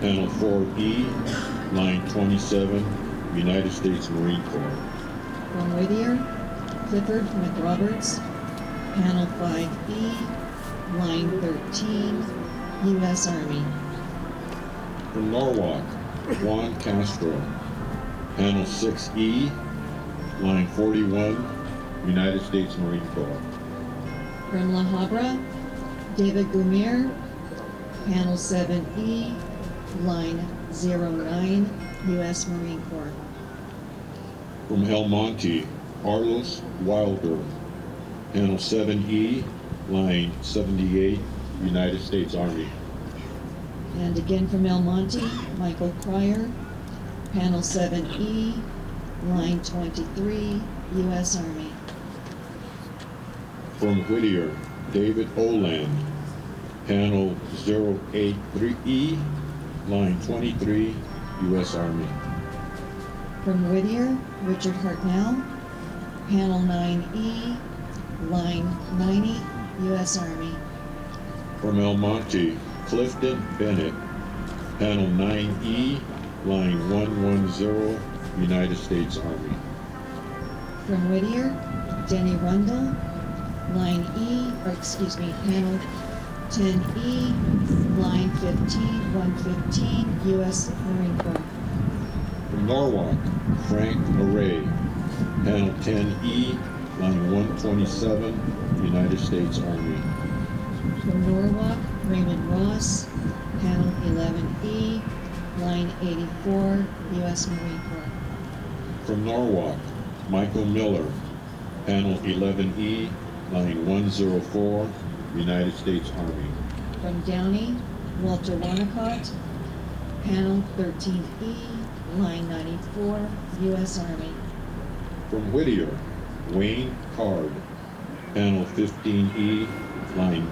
Panel 4E, Line 27, United States Marine Corps. From Whittier, Clifford McRoberts, Panel 5E, Line 13, U.S. Army. From Norwalk, Juan Castro, Panel 6E, Line 41, United States Marine Corps. From La Habra, David Gumir, Panel 7E, Line 09, U.S. Marine Corps. From El Monte, Carlos Wilder, Panel 7E, Line 78, United States Army. And again from El Monte, Michael Cryer, Panel 7E, Line 23, U.S. Army. From Whittier, David Oland, Panel 083E, Line 23, U.S. Army. From Whittier, Richard Hartnell, Panel 9E, Line 90, U.S. Army. From El Monte, Clifton Bennett, Panel 9E, Line 110, United States Army. From Whittier, Denny Rundle, Line E, Panel 10E, Line 115, U.S. Marine Corps. From Norwalk, Frank Array, Panel 10E, Line 127, United States Army. From Norwalk, Raymond Ross, Panel 11E, Line 84, U.S. Marine Corps. From Norwalk, Michael Miller, Panel 11E, Line 104, United States Army. From Downey, Walter Wanacott, Panel 13E, Line 94, U.S. Army. From Whittier, Wayne Card, Panel 15E, Line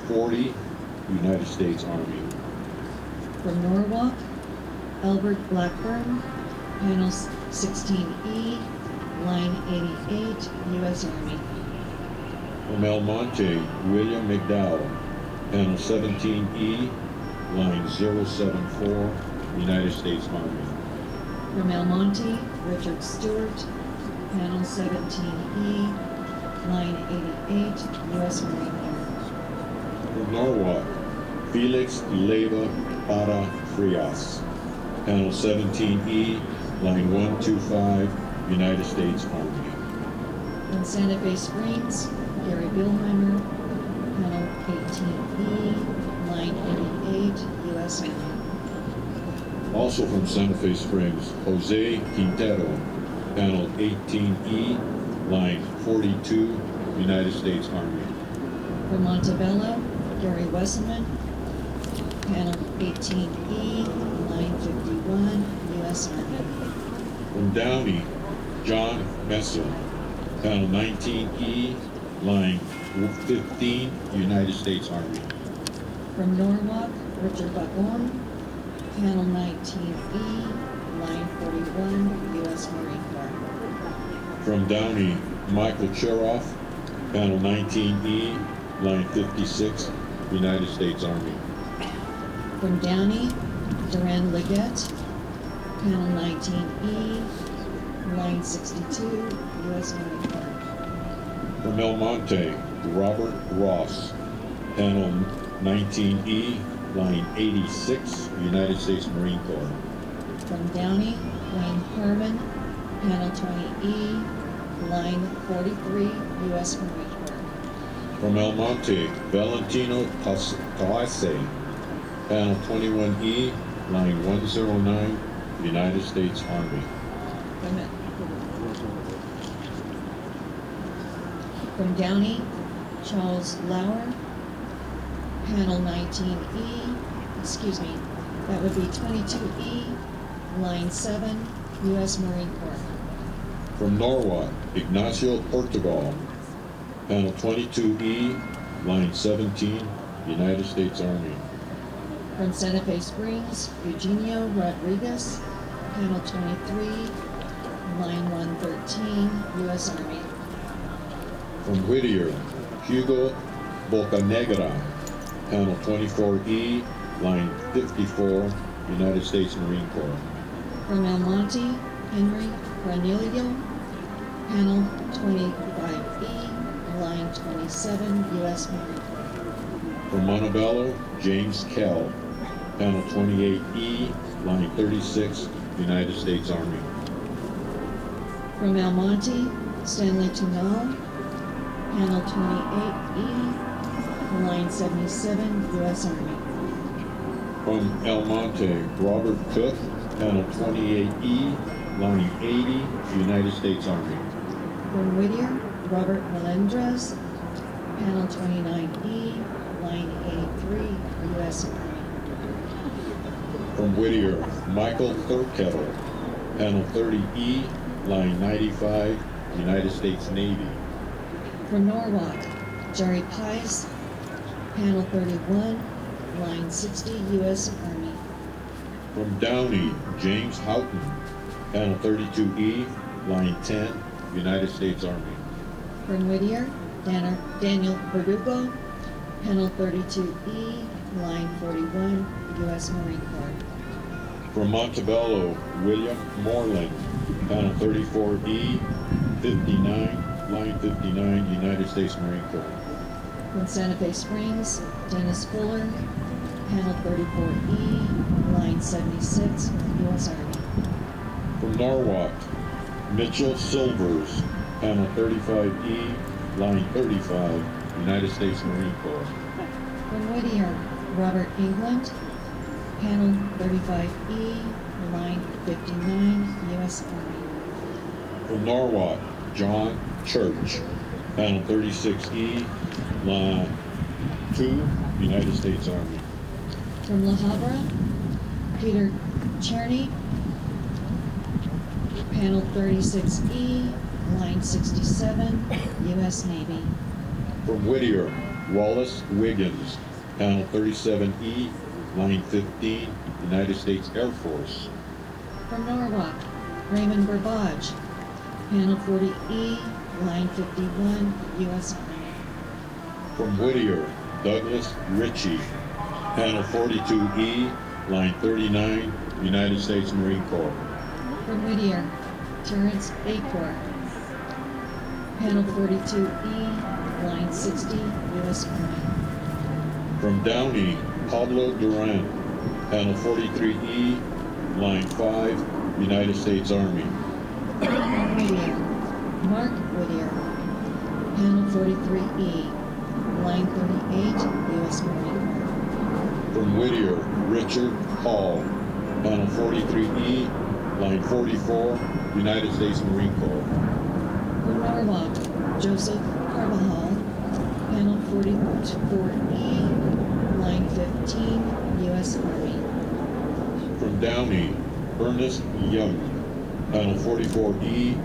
40, United States Army. From Norwalk, Albert Blackburn, Panel 16E, Line 88, U.S. Army. From El Monte, William McDowell, Panel 17E, Line 074, United States Army. From El Monte, Richard Stewart, Panel 17E, Line 88, U.S. Marine Corps. From Norwalk, Felix Leyva Para Frias, Panel 17E, Line 125, United States Army. From Santa Fe Springs, Gary Billheimer, Panel 18E, Line 88, U.S. Army. Also from Santa Fe Springs, Jose Quintero, Panel 18E, Line 42, United States Army. From Montebello, Gary Wesselman, Panel 18E, Line 51, U.S. Army. From Downey, John Messa, Panel 19E, line 15, United States Army. From Norwalk, Richard Bagon. Panel 19E, line 41, U.S. Marine Corps. From Downey, Michael Cheroff, Panel 19E, line 56, United States Army. From Downey, Duran Leggett. Panel 19E, line 62, U.S. Marine Corps. From El Monte, Robert Ross, Panel 19E, line 86, United States Marine Corps. From Downey, Wayne Harmon, Panel 20E, line 43, U.S. Marine Corps. From El Monte, Valentino Talase, Panel 21E, line 109, United States Army. From Downey, Charles Lauer, Panel 19E, that would be 22E, line 7, U.S. Marine Corps. From Norwalk, Ignacio Portugal, Panel 22E, line 17, United States Army. From Santa Fe Springs, Eugenio Rodriguez, Panel 23, line 113, U.S. Army. From Whittier, Hugo Bocanegra, Panel 24E, line 54, United States Marine Corps. From El Monte, Henry Granillo, Panel 25E, line 27, U.S. Marine Corps. From Montebello, James Kell, Panel 28E, line 36, United States Army. From El Monte, Stanley Tunal, Panel 28E, line 77, U.S. Army. From El Monte, Robert Cook, Panel 28E, line 80, United States Army. From Whittier, Robert Melendrez, Panel 29E, line 83, U.S. Army. From Whittier, Michael Thurkettle, Panel 30E, line 95, United States Navy. From Norwalk, Jerry Pice, Panel 31, line 60, U.S. Army. From Downey, James Houghton, Panel 32E, line 10, United States Army. From Whittier, Daniel Verdugo, Panel 32E, line 41, U.S. Marine Corps. From Montebello, William Moreland, Panel 34E, 59, line 59, United States Marine Corps. From Santa Fe Springs, Dennis Fuller, Panel 34E, line 76, U.S. Army. From Norwalk, Mitchell Silvers, Panel 35E, line 35, United States Marine Corps. From Whittier, Robert England, Panel 35E, line 59, U.S. Army. From Norwalk, John Church, Panel 36E, line 2, United States Army. From La Habra, Peter Cherney, Panel 36E, line 67, U.S. Navy. From Whittier, Wallace Wiggins, Panel 37E, line 15, United States Air Force. From Norwalk, Raymond Burbage, Panel 40E, line 51, U.S. Army. From Whittier, Douglas Ritchie, Panel 42E, line 39, United States Marine Corps. From Whittier, Terrence Acor, Panel 42E, line 60, U.S. Army. From Downey, Pablo Duran, Panel 43E, line 5, United States Army. From Whittier, Mark Whittier, Panel 43E, line 38, U.S. Marine Corps. From Whittier, Richard Hall, Panel 43E, line 44, United States Marine Corps. From Norwalk, Joseph Carvajal, Panel 44E, line 15, U.S. Army. From Downey, Ernest Young, Panel 44E,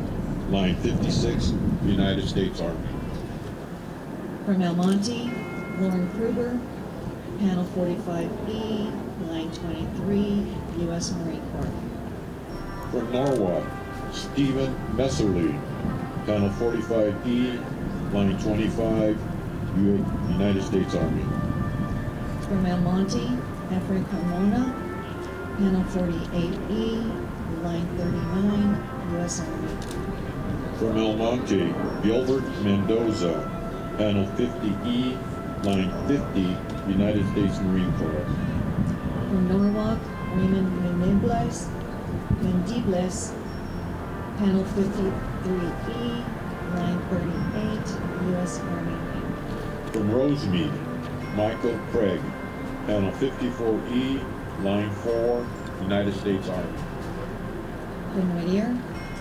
line 56, United States Army. From El Monte, Lauren Kruger, panel 45E, line 23, U.S. Marine Corps. From Norwalk, Stephen Messerly, panel 45E, line 25, United States Army. From El Monte, Efren Carmona, panel 48E, line 39, U.S. Army. From El Monte, Gilbert Mendoza, panel 50E, line 50, United States Marine Corps. From Norwalk, Raymond Mendibles, panel 53E, line 38, U.S. Army. From Rosemead, Michael Craig, panel 54E, line 4, United States Army. From Whittier,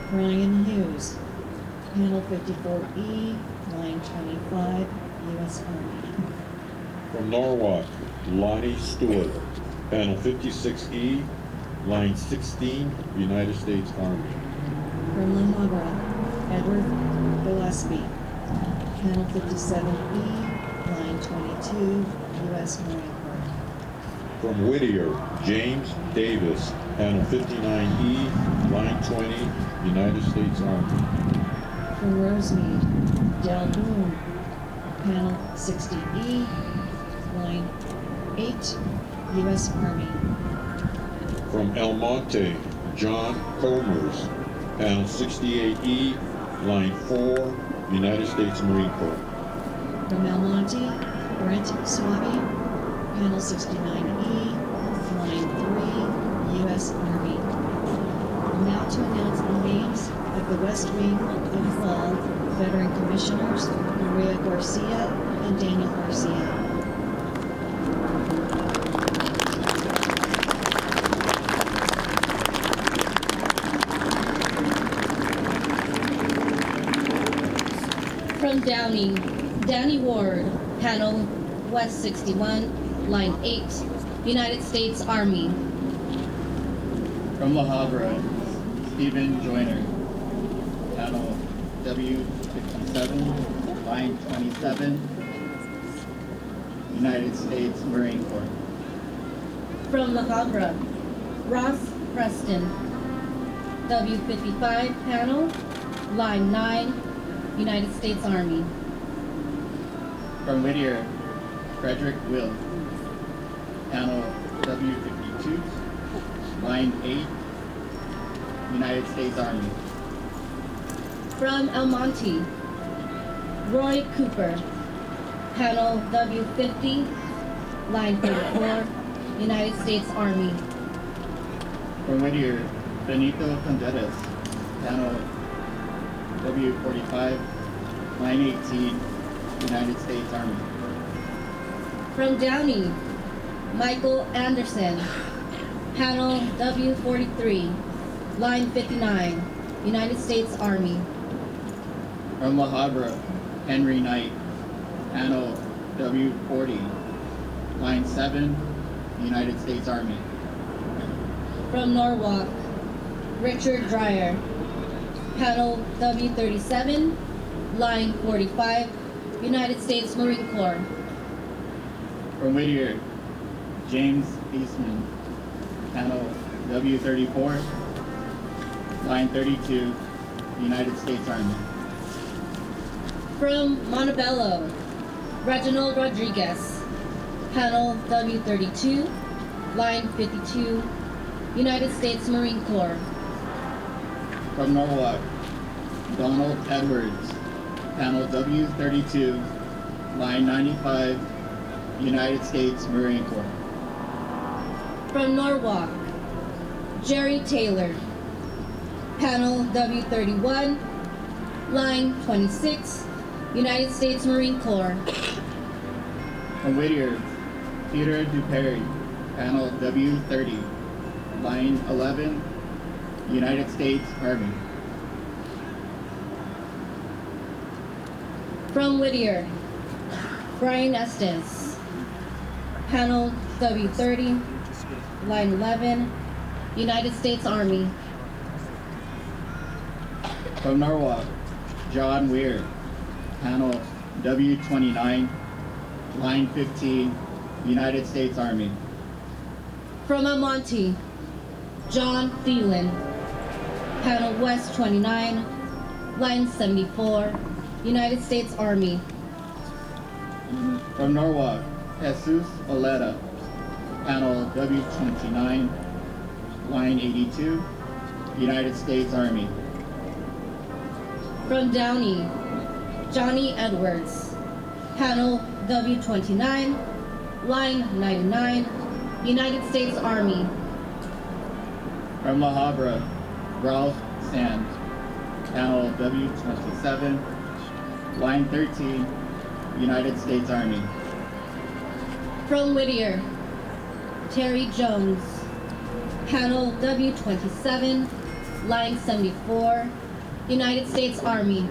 Brian Hughes, panel 54E, line 25, U.S. Army. From Norwalk, Lonnie Stewart, panel 56E, line 16, United States Army. From La Habra, Edward Gillespie, panel 57E, line 22, U.S. Marine Corps. From Whittier, James Davis, panel 59E, line 20, United States Army. From Rosemead, Del Boone, panel 60E, line 8, U.S. Army. From El Monte, John Comers, panel 68E, line 4, United States Marine Corps. From El Monte, Brent Swaby, panel 69E, line 3, U.S. Army. Now to announce the names of the West Wing of Fall Veteran Commissioners, Maria Garcia and Daniel Garcia. From Downey, Danny Ward, panel West 61, line 8, United States Army. From La Habra, Stephen Joyner, panel W57, line 27, United States Marine Corps. From La Habra, Ross Preston, W55 panel, line 9, United States Army. From Whittier, Frederick Will, panel W52, line 8, United States Army. From El Monte, Roy Cooper, panel W50, line 34, United States Army. From Whittier, Benito Conderas, panel W45, line 18, United States Army. From Downey, Michael Anderson, panel W43, line 59, United States Army. From La Habra, Henry Knight, panel W40, line 7, United States Army. From Norwalk, Richard Dreyer, panel W37, line 45, United States Marine Corps. From Whittier, James Eastman, panel W34, line 32, United States Army. From Montebello, Reginald Rodriguez, panel W32, line 52, United States Marine Corps. From Norwalk, Donald Edwards, panel W32, line 95, United States Marine Corps. From Norwalk, Jerry Taylor, panel W31, line 26, United States Marine Corps. From Whittier, Peter Duperry, panel W30, line 11, United States Army. From Whittier, Brian Estes, panel W30, line 11, United States Army. From Norwalk, John Weir, panel W29, line 15, United States Army. From Almonte, John Thielen, panel West 29, line 74, United States Army. From Norwalk, Jesus Oleta, panel W29, line 82, United States Army. From Downey, Johnny Edwards, panel W29, line 99, United States Army. From La Habra, Ralph Sand, panel W27, line 13, United States Army. From Whittier, Terry Jones, panel W27, line 74, United States Army.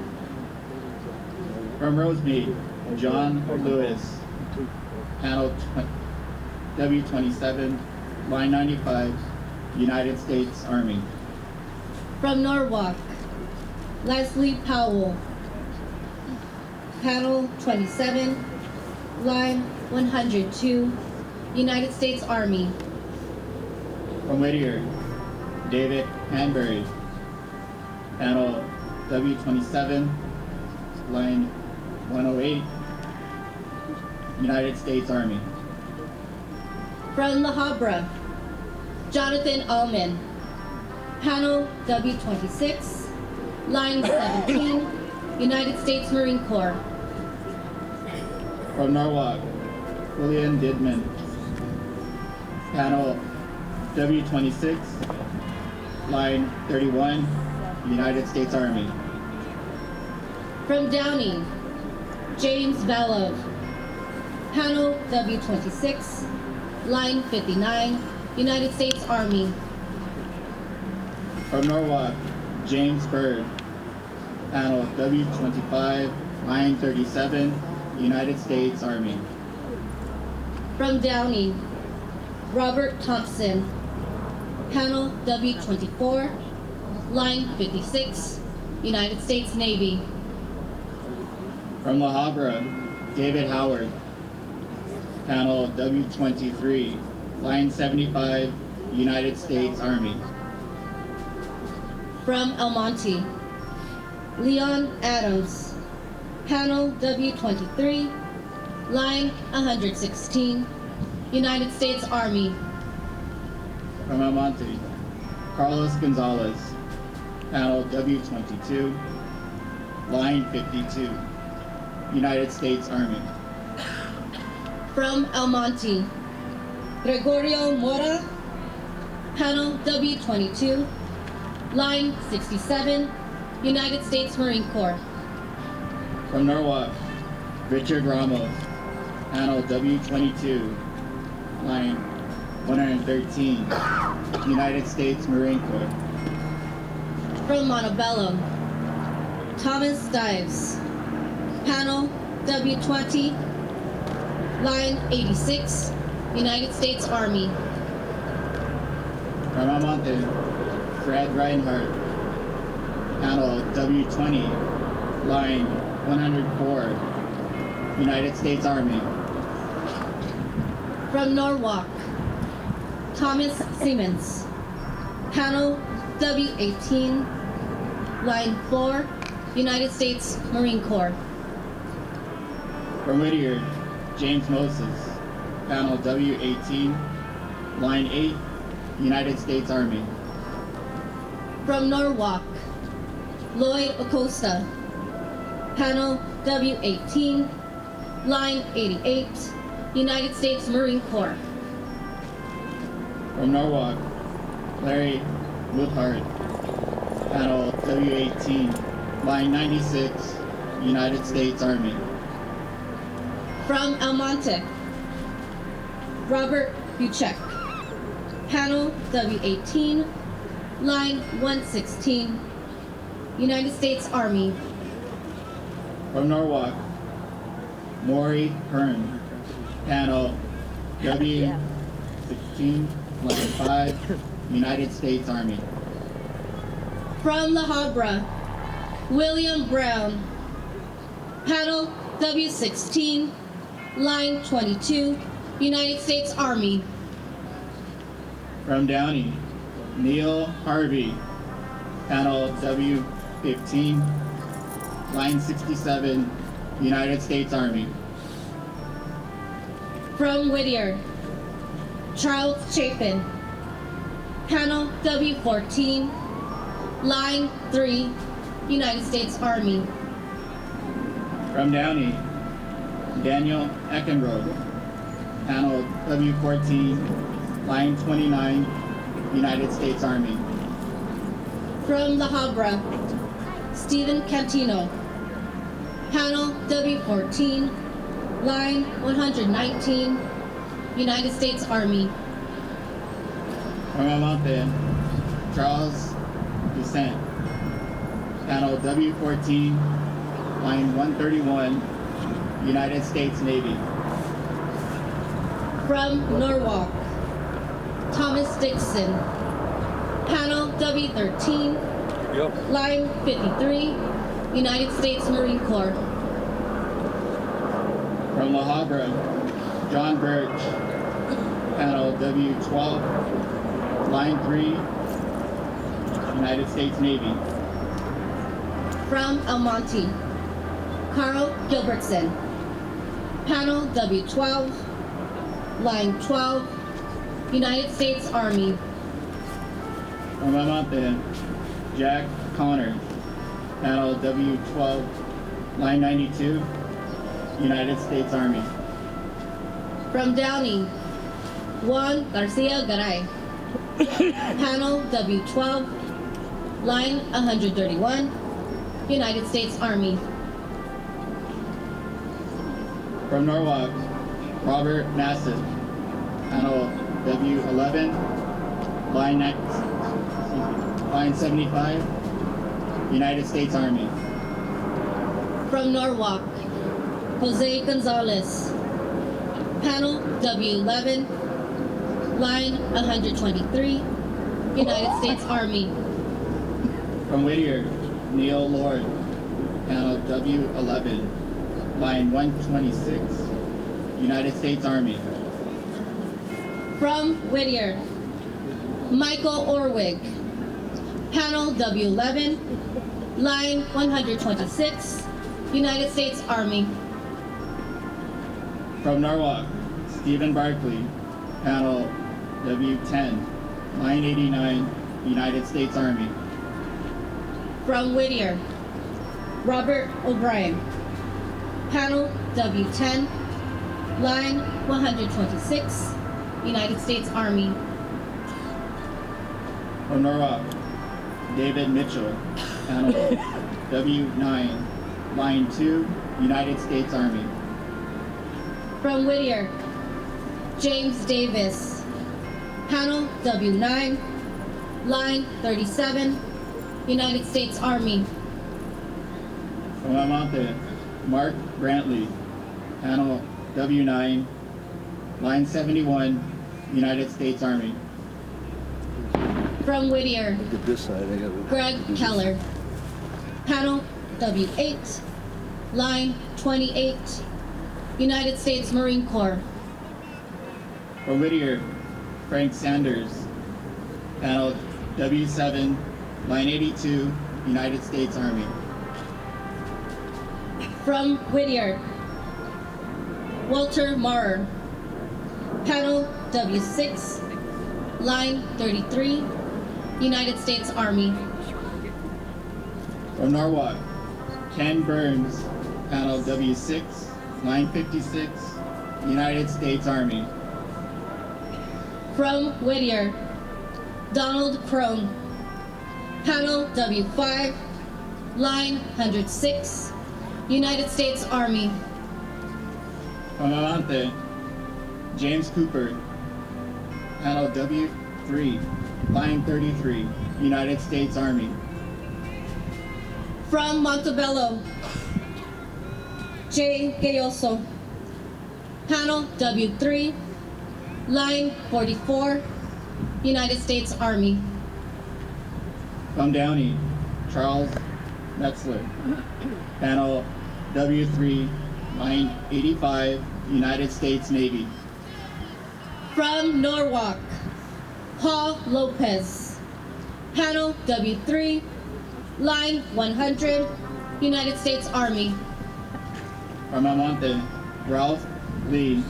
From Rosemead, John Lewis, panel W27, line 95, United States Army. From Norwalk, Leslie Powell, panel 27, line 102, United States Army. From Whittier, David Hanbury, panel W27, line 108, United States Army. From La Habra, Jonathan Allman, panel W26, line 17, United States Marine Corps. From Norwalk, William Didman, panel W26, line 31, United States Army. From Downey, James Valov, panel W26, line 59, United States Army. From Norwalk, James Bird, panel W25, line 37, United States Army. From Downey, Robert Thompson, panel W24, line 56, United States Navy. From La Habra, David Howard, panel W23, line 75, United States Army. From Almonte, Leon Adams, panel W23, line 116, United States Army. From Almonte, Carlos Gonzalez, panel W22, line 52, United States Army. From Almonte, Gregorio Mora, panel W22, line 67, United States Marine Corps. From Norwalk, Richard Ramos, panel W22, line 113, United States Marine Corps. From Montebello, Thomas Stives, panel W20, line 86, United States Army. From Almonte, Fred Reinhardt, panel W20, line 104, United States Army. From Norwalk, Thomas Siemens, panel W18, line 4, United States Marine Corps. From Whittier, James Moses, panel W18, line 8, United States Army. From Norwalk, Lloyd Acosta, panel W18, line 88, United States Marine Corps. From Norwalk, Larry Luthart, panel W18, line 96, United States Army. From Almonte, Robert Buchek, panel W18, line 116, United States Army. From Norwalk, Maury Hearn, panel W16, line 5, United States Army. From La Habra, William Brown. Panel W16, line 22, United States Army. From Downey, Neil Harvey. Panel W15, line 67, United States Army. From Whittier, Charles Chapin. Panel W14, line 3, United States Army. From Downey, Daniel Eckenrode. Panel W14, line 29, United States Army. From La Habra, Stephen Cantino. Panel W14, line 119, United States Army. From Amonte, Charles Dussaint. Panel W14, line 131, United States Navy. From Norwalk, Thomas Dixon. Panel W13, line 53, United States Marine Corps. From La Habra, John Birch. Panel W12, line 3, United States Navy. From El Monte, Carl Gilbertson. Panel W12, line 12, United States Army. From Amonte, Jack Connor. Panel W12, line 92, United States Army. From Downey, Juan Garcia Garay. Panel W12, line 131, United States Army. From Norwalk, Robert Nassif. Panel W11, line 75, United States Army. From Norwalk, Jose Gonzalez. Panel W11, line 123, United States Army. From Whittier, Neil Lord. Panel W11, line 126, United States Army. From Whittier, Michael Orwig. Panel W11, line 126, United States Army. From Norwalk, Stephen Barkley. Panel W10, line 89, United States Army. From Whittier, Robert O'Brien. Panel W10, line 126, United States Army. From Norwalk, David Mitchell. Panel W9, line 2, United States Army. From Whittier, James Davis. Panel W9, line 37, United States Army. From Amonte, Mark Brantley. Panel W9, line 71, United States Army. From Whittier, Look at this side. I got Greg Keller. Panel W8, line 28, United States Marine Corps. From Whittier, Frank Sanders. Panel W7, line 82, United States Army. From Whittier, Walter Maurer. Panel W6, line 33, United States Army. From Norwalk, Ken Burns. Panel W6, line 56, United States Army. From Whittier, Donald Crone. Panel W5, line 106, United States Army. From Amonte, James Cooper. Panel W3, line 33, United States Army. From Montebello, J. Gayoso. Panel W3, line 44, United States Army. From Downey, Charles Metzler. Panel W3, line 85, United States Navy. From Norwalk, Paul Lopez. Panel W3, line 100, United States Army. From Almonte, Ralph Lee.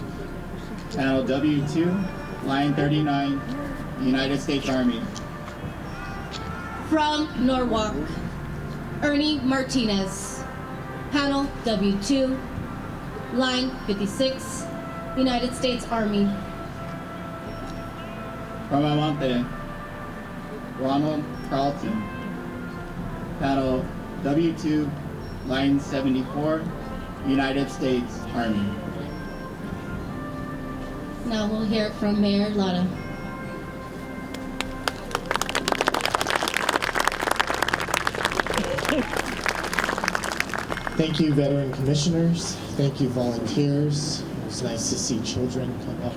Panel W2, line 39, United States Army. From Norwalk, Ernie Martinez. Panel W2, line 56, United States Army. From Almonte, Ronald Carlton. Panel W2, line 74, United States Army. Now we'll hear it from Mayor Lara. Thank you, veteran commissioners. Thank you, volunteers. It was nice to see children come up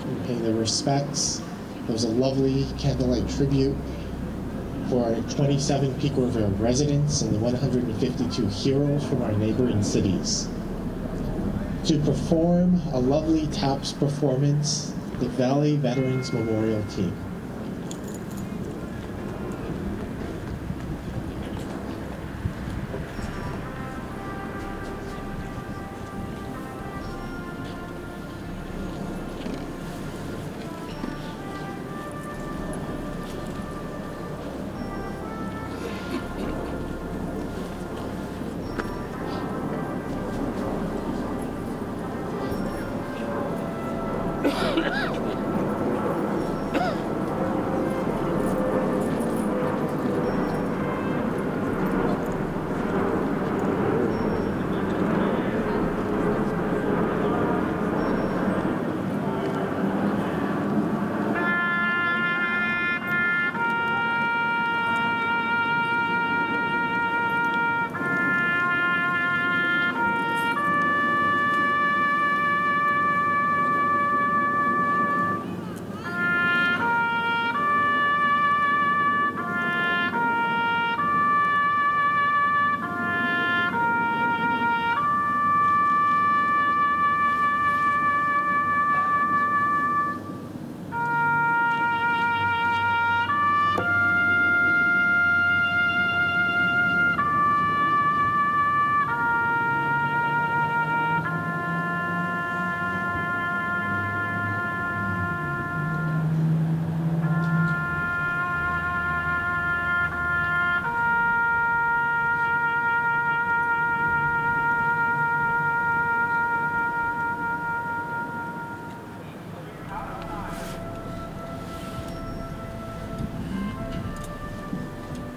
and pay their respects. It was a lovely candlelight tribute for our 27 Pico Rivera residents and the 152 heroes from our neighboring cities. To perform a lovely taps performance, the Valley Veterans Memorial Team.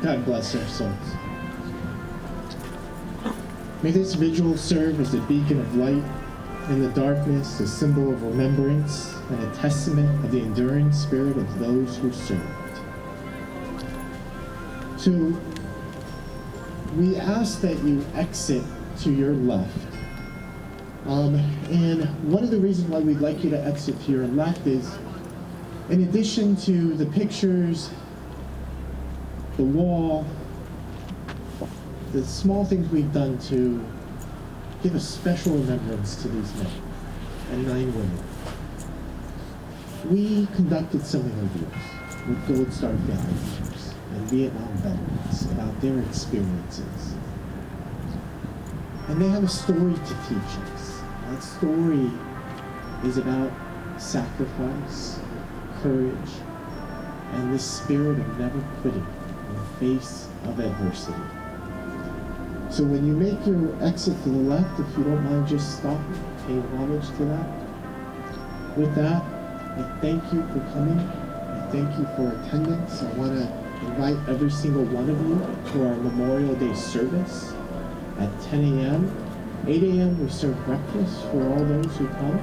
God bless their souls. May this vigil serve as a beacon of light in the darkness, a symbol of remembrance, and a testament of the enduring spirit of those who served. So, we ask that you exit to your left. And one of the reasons why we'd like you to exit to your left is, in addition to the pictures, the wall, the small things we've done to give a special remembrance to these men and 9 women. We conducted some interviews with Gold Star family members and Vietnam veterans about their experiences. And they have a story to teach us. That story is about sacrifice, courage, and the spirit of never quitting in the face of adversity. So when you make your exit to the left, if you don't mind just stopping, pay homage to that. With that, I thank you for coming. I thank you for attendance. I want to invite every single one of you to our Memorial Day service at 10 a.m. 8 a.m. we serve breakfast for all those who come.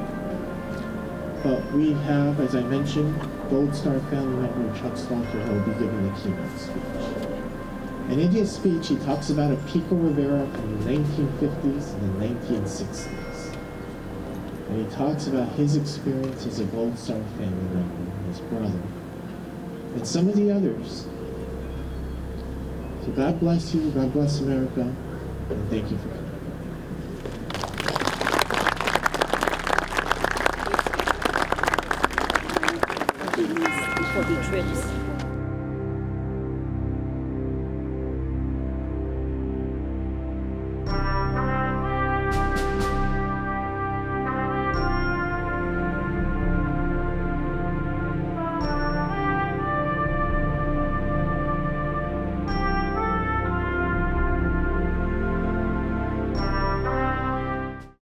But we have, as I mentioned, Gold Star family member Chuck Stalker who will be giving the keynote speech. And in his speech, he talks about a Pico Rivera from the 1950s and the 1960s. And he talks about his experience as a Gold Star family member, his brother, and some of the others So God bless you, God bless America, and thank you for coming. Before he trips.